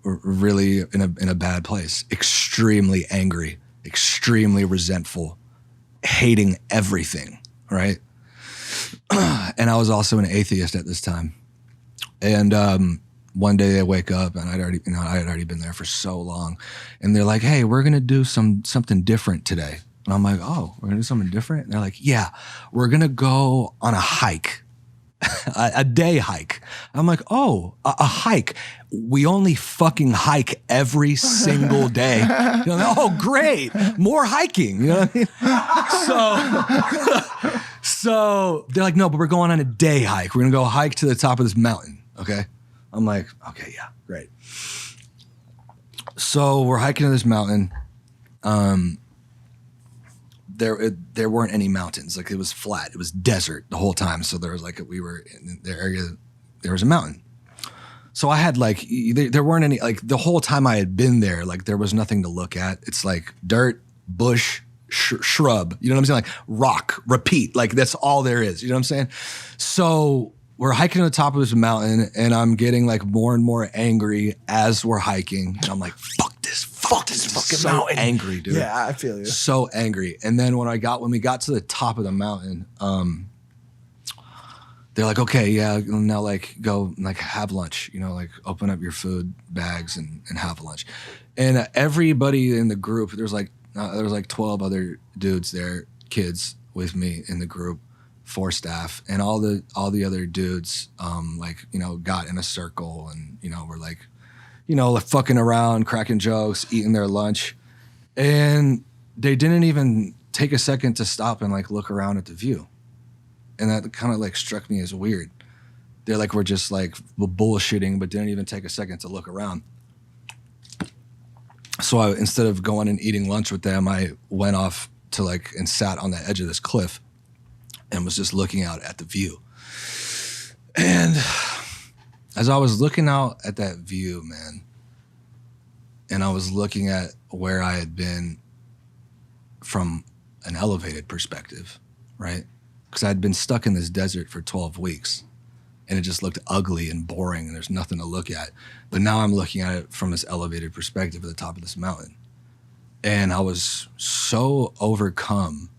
really in a bad place. Extremely angry, extremely resentful, hating everything, right? And I was also an atheist at this time. And one day they wake up and I had already been there for so long. And they're like, "Hey, we're going to do something different today." And I'm like, "Oh, we're going to do something different?" And they're like, "Yeah, we're going to go on a hike, a day hike." I'm like, "Oh, a hike. We only fucking hike every single day." Oh, great. More hiking. You know what I mean? So they're like, "No, but we're going on a day hike. We're going to go hike to the top of this mountain." Okay. I'm like, "Okay, yeah, great." So we're hiking to this mountain. There weren't any mountains. Like, it was flat. It was desert the whole time. So there was we were in the area, there was a mountain. So I had there weren't any, the whole time I had been there, there was nothing to look at. It's like dirt, bush, shrub, you know what I'm saying? Like rock, repeat, that's all there is. You know what I'm saying? So we're hiking to the top of this mountain, and I'm getting like more and more angry as we're hiking. And I'm like, fuck this fucking fucking mountain. mountain. Angry, dude. Yeah, I feel you. So angry. And then when we got to the top of the mountain, they're like, okay, yeah, now like go like have lunch, like open up your food bags and have lunch. And everybody in the group, there was like 12 other dudes there, kids with me in the group, 4 staff, and all the other dudes, got in a circle and, were like, fucking around, cracking jokes, eating their lunch. And they didn't even take a second to stop and like look around at the view. And that kind of like struck me as weird. They're like, we're just like bullshitting, but didn't even take a second to look around. So instead of going and eating lunch with them, I went off to and sat on the edge of this cliff and was just looking out at the view. And as I was looking out at that view, man, and I was looking at where I had been from an elevated perspective, right? Because I'd been stuck in this desert for 12 weeks and it just looked ugly and boring and there's nothing to look at. But now I'm looking at it from this elevated perspective at the top of this mountain. And I was so overcome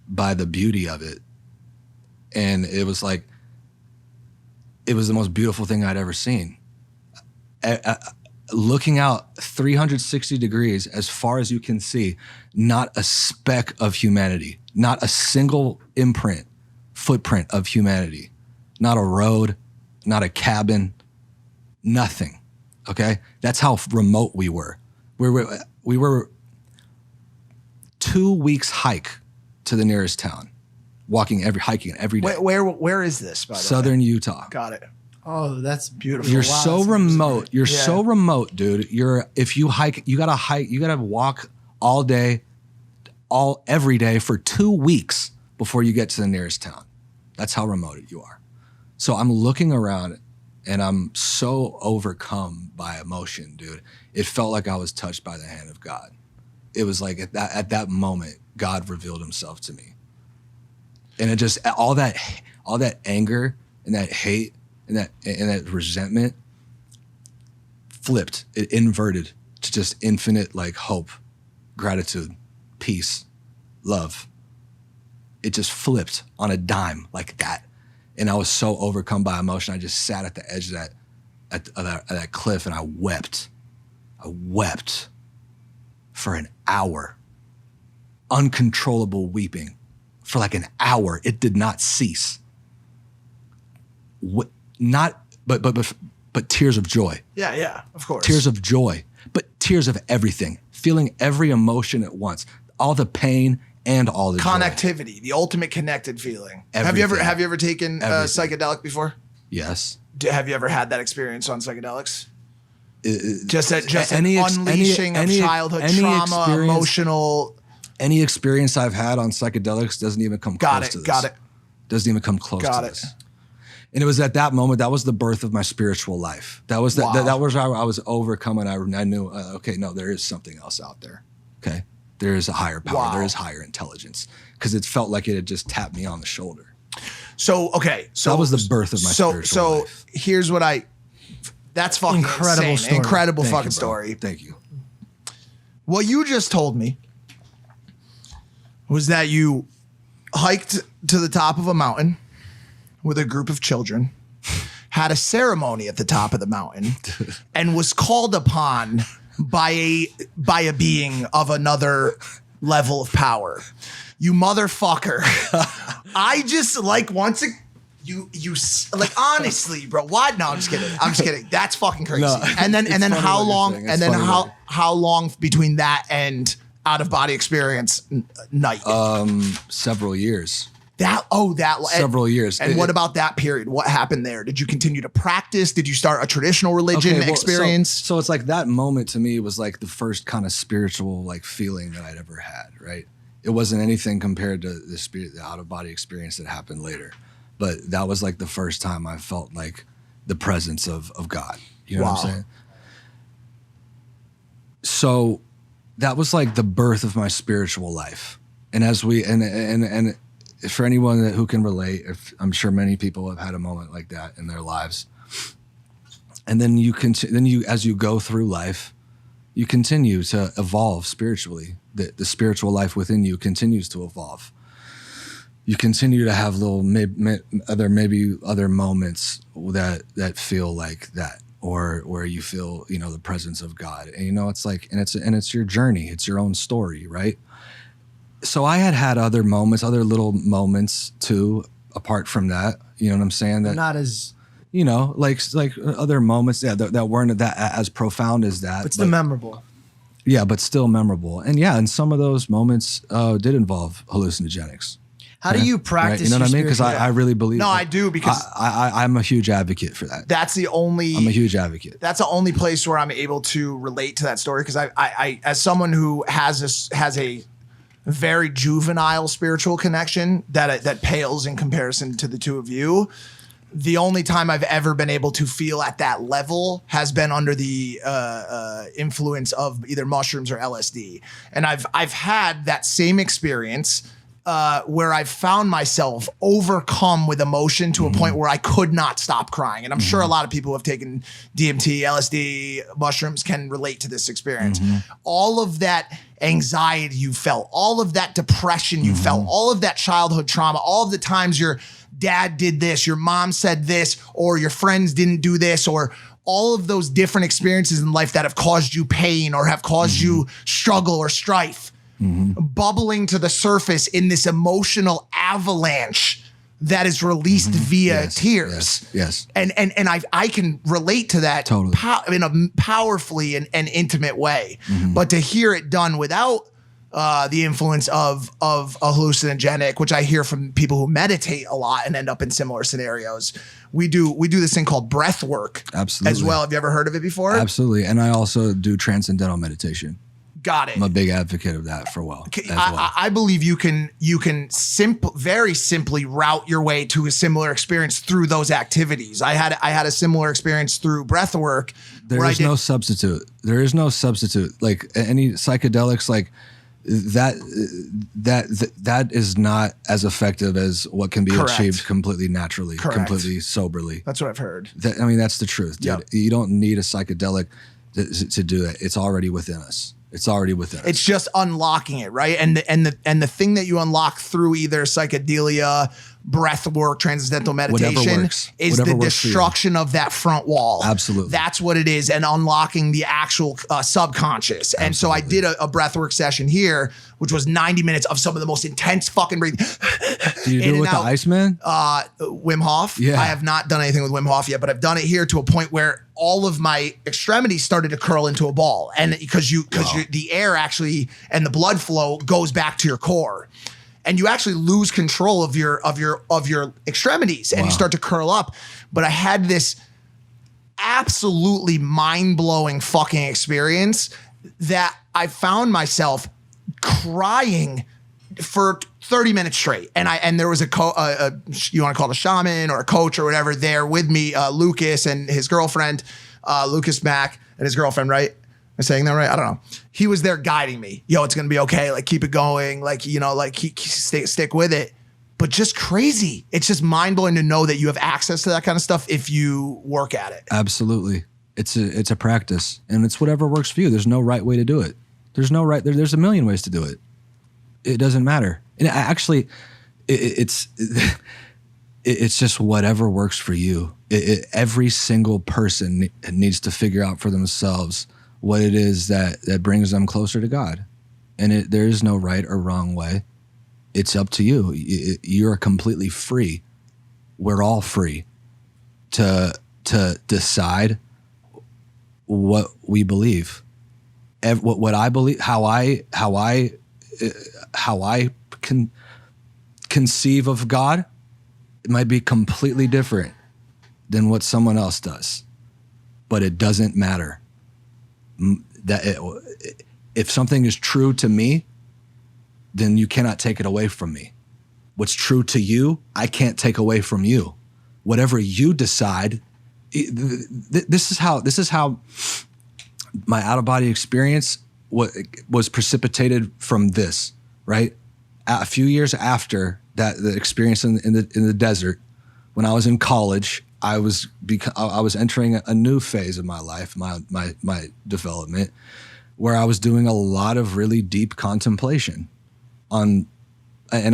by the beauty of it. And it was the most beautiful thing I'd ever seen. Looking out 360 degrees as far as you can see, not a speck of humanity, not a single footprint of humanity, not a road, not a cabin, nothing. Okay, that's how remote we were. We were 2 weeks hike to the nearest town, hiking every day. Where is this? By the way? Southern Utah. Got it. Oh, that's beautiful. You're Wow, so that's remote. You're Yeah. so remote, dude. If you hike, you gotta walk all day, every day for 2 weeks before you get to the nearest town. That's how remote you are. So I'm looking around and I'm so overcome by emotion, dude. It felt like I was touched by the hand of God. It was like at that moment, God revealed himself to me. And it just, all that anger and that hate and that resentment flipped, it inverted to just infinite hope, gratitude, peace, love. It just flipped on a dime like that. And I was so overcome by emotion. I just sat at the edge of that cliff and I wept. I wept for an hour. Uncontrollable weeping for an hour. It did not cease. But tears of joy. Yeah, of course. Tears of joy, but tears of everything. Feeling every emotion at once. All the pain and all the connectivity, the ultimate connected feeling. Everything. Have you ever taken a psychedelic before? Yes. Have you ever had that experience on psychedelics? Just an unleashing of childhood trauma, emotional. Any experience I've had on psychedelics doesn't even come close to this. Got it. Doesn't even come close to this. And it was at that moment, that was the birth of my spiritual life. That was that was how I was overcome, and I knew, okay, no, there is something else out there. Okay, there is a higher power. Wow. There is higher intelligence, because it felt like it had just tapped me on the shoulder. So that was the birth of my spiritual life. Here's what that's fucking Incredible insane. story. Incredible Thank fucking you, bro. story. Thank you. What you just told me was that you hiked to the top of a mountain with a group of children, had a ceremony at the top of the mountain, and was called upon by a being of another level of power. You motherfucker. I just honestly, bro. What? No, I'm just kidding. That's fucking crazy. No, and then it's funny how what you're long? saying. And It's then funny how long between that and out of body experience night? Several years. Several years. And what about that period? What happened there? Did you continue to practice? Did you start a traditional religion experience? So it's like that moment to me was like the first kind of spiritual feeling that I'd ever had, right? It wasn't anything compared to the out of body experience that happened later. But that was like the first time I felt like the presence of God. You know what I'm saying? So that was like the birth of my spiritual life. And as we and for anyone who can relate, if I'm sure many people have had a moment like that in their lives. And then as you go through life, you continue to evolve spiritually. The spiritual life within you continues to evolve. You continue to have little maybe other moments that feel like that, or where you feel, the presence of God. And it's like, and it's your journey. It's your own story, right? So I had other moments, other little moments too, apart from that. You know what I'm saying? That Not as, like other moments, that weren't that as profound as that. but still memorable. Yeah, but still memorable. And some of those moments did involve hallucinogenics. How do you practice? Right? You know what I mean? your Because I really believe. No, I do, because I'm a huge advocate for that. I'm a huge advocate. That's the only place where I'm able to relate to that story, because I as someone who has a very juvenile spiritual connection that pales in comparison to the two of you. The only time I've ever been able to feel at that level has been under the influence of either mushrooms or LSD, and I've had that same experience where I've found myself overcome with emotion to a point where I could not stop crying. And I'm sure a lot of people who have taken DMT, LSD, mushrooms can relate to this experience. All of that anxiety you felt, all of that depression you felt, all of that childhood trauma, all of the times your dad did this, your mom said this, or your friends didn't do this, or all of those different experiences in life that have caused you pain or have caused you struggle or strife, bubbling to the surface in this emotional avalanche that is released via tears. Yes. And I can relate to that Totally. in a powerfully and intimate way. But to hear it done without the influence of a hallucinogenic, which I hear from people who meditate a lot and end up in similar scenarios. We do this thing called breathwork. Absolutely. As well. Have you ever heard of it before? Absolutely. And I also do transcendental meditation. Got it. I'm a big advocate of that as well. I believe you can very simply route your way to a similar experience through those activities. I had a similar experience through breathwork. There is no substitute. There is no substitute. Like any psychedelics, like that is not as effective as what can be Correct. achieved completely naturally, Correct. completely soberly. That's what I've heard. That's the truth, dude. Yep. You don't need a psychedelic to do it. It's already within us. It's already within us. It's just unlocking it, right? And the thing that you unlock through either psychedelia, breath work, transcendental meditation works. is Whatever the works for you. destruction of that front wall. Absolutely. That's what it is, and unlocking the actual subconscious. And so I did a breathwork session here, which was 90 minutes of some of the most intense fucking breathing. Do you do it with the Iceman? Wim Hof. Yeah. I have not done anything with Wim Hof yet, but I've done it here to a point where all of my extremities started to curl into a ball, and because the air actually and the blood flow goes back to your core, and you actually lose control of your extremities, and you start to curl up. But I had this absolutely mind-blowing fucking experience that I found myself crying for 30 minutes straight. And there was you want to call it a shaman or a coach or whatever there with me, Lucas and his girlfriend, Lucas Mack and his girlfriend, right? Am I saying that right? I don't know. He was there guiding me. Yo, it's going to be okay. Like, keep it going. Like, stick with it. But just crazy. It's just mind blowing to know that you have access to that kind of stuff if you work at it. Absolutely. It's a practice, and it's whatever works for you. There's no right way to do it. There's no right. There's a million ways to do it. It doesn't matter. And actually, it's just whatever works for you. Every single person needs to figure out for themselves what it is that brings them closer to God. And there is no right or wrong way. It's up to you. You're completely free. We're all free to decide what we believe. What I believe, how I can conceive of God, it might be completely different than what someone else does, but it doesn't matter. If something is true to me, then you cannot take it away from me. What's true to you, I can't take away from you. Whatever you decide, this is how my out-of-body experience was precipitated from this, right? A few years after the experience in the desert, when I was in college, I was entering a new phase of my life, my development, where I was doing a lot of really deep contemplation and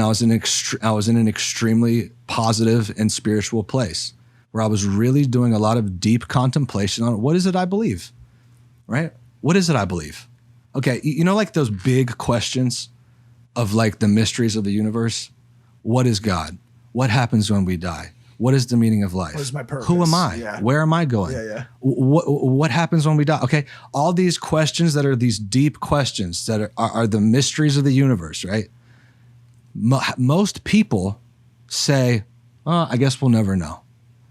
I was in an extremely positive and spiritual place where I was really doing a lot of deep contemplation on what is it I believe, right? What is it I believe? Okay, you know, like those big questions of like the mysteries of the universe. What is God? What happens when we die? What is the meaning of life? What is my purpose? Who am I? Yeah. Where am I going? Yeah. What happens when we die? Okay, all these questions that are these deep questions that are the mysteries of the universe, right? Most people say, oh, I guess we'll never know.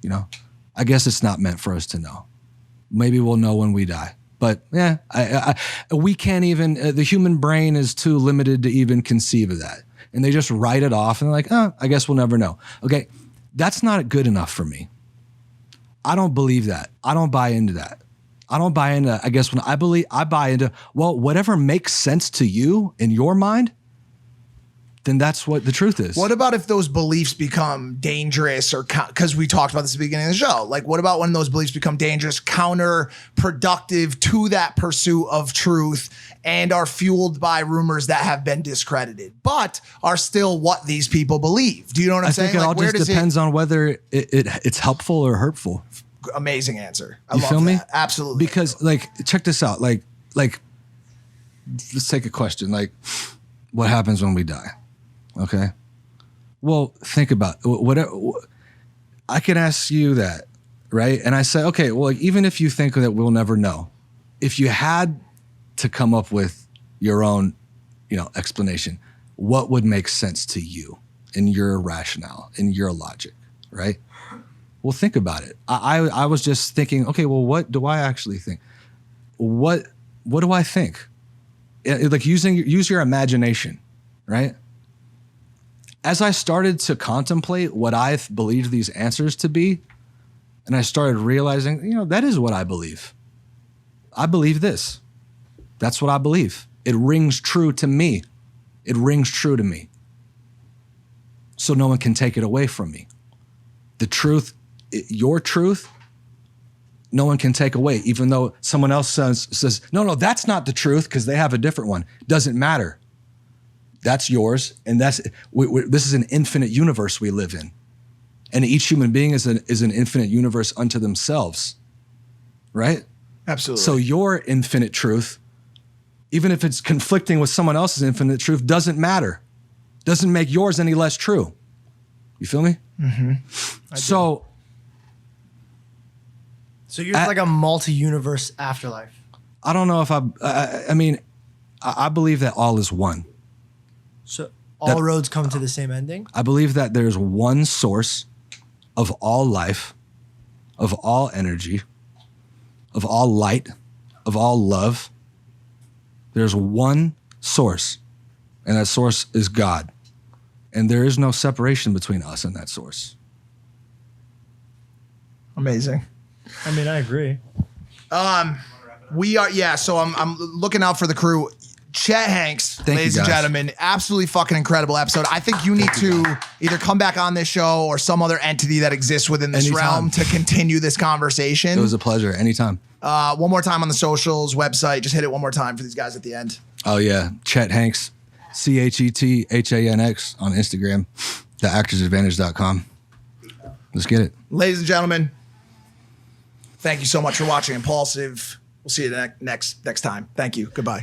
You know, I guess it's not meant for us to know. Maybe we'll know when we die. But yeah, we can't even, the human brain is too limited to even conceive of that. And they just write it off and they're like, oh, I guess we'll never know. Okay, that's not good enough for me. I don't believe that. I don't buy into that. I don't buy into, I guess when I buy into, well, whatever makes sense to you in your mind, then that's what the truth is. What about if those beliefs become dangerous or because we talked about this at the beginning of the show? Like, what about when those beliefs become dangerous, counterproductive to that pursuit of truth and are fueled by rumors that have been discredited, but are still what these people believe? Do you know what I'm saying? I think it all just depends on whether it's helpful or hurtful. Amazing answer. I You love feel me? that. Absolutely. Because like, check this out. Like, let's take a question. Like, what happens when we die? Okay. Well, think about what I can ask you that, right? And I say, okay, well, even if you think that we'll never know, if you had to come up with your own, explanation, what would make sense to you in your rationale, in your logic, right? Well, think about it. I was just thinking, okay, well, what do I actually think? What do I think? Like use your imagination, right? As I started to contemplate what I believed these answers to be, and I started realizing, that is what I believe. I believe this. That's what I believe. It rings true to me. It rings true to me. So no one can take it away from me. The truth, your truth, no one can take away, even though someone else says, no, that's not the truth because they have a different one. Doesn't matter. That's yours, and this is an infinite universe we live in, and each human being is an infinite universe unto themselves, right? Absolutely. So your infinite truth, even if it's conflicting with someone else's infinite truth, doesn't matter. Doesn't make yours any less true. You feel me? Mm-hmm. So you're like a multi-universe afterlife. I don't know if I believe that all is one. So all roads come to the same ending? I believe that there's one source of all life, of all energy, of all light, of all love. There's one source, and that source is God. And there is no separation between us and that source. Amazing. I mean, I agree. We are, yeah. So I'm looking out for the crew. Chet Hanks, ladies and gentlemen, absolutely fucking incredible episode. I think you need to either come back on this show or some other entity that exists within this realm to continue this conversation. It was a pleasure. Anytime. One more time on the socials, website. Just hit it one more time for these guys at the end. Oh, yeah. Chet Hanks, ChetHanx on Instagram, theactorsadvantage.com. Let's get it. Ladies and gentlemen, thank you so much for watching Impaulsive. We'll see you next time. Thank you. Goodbye.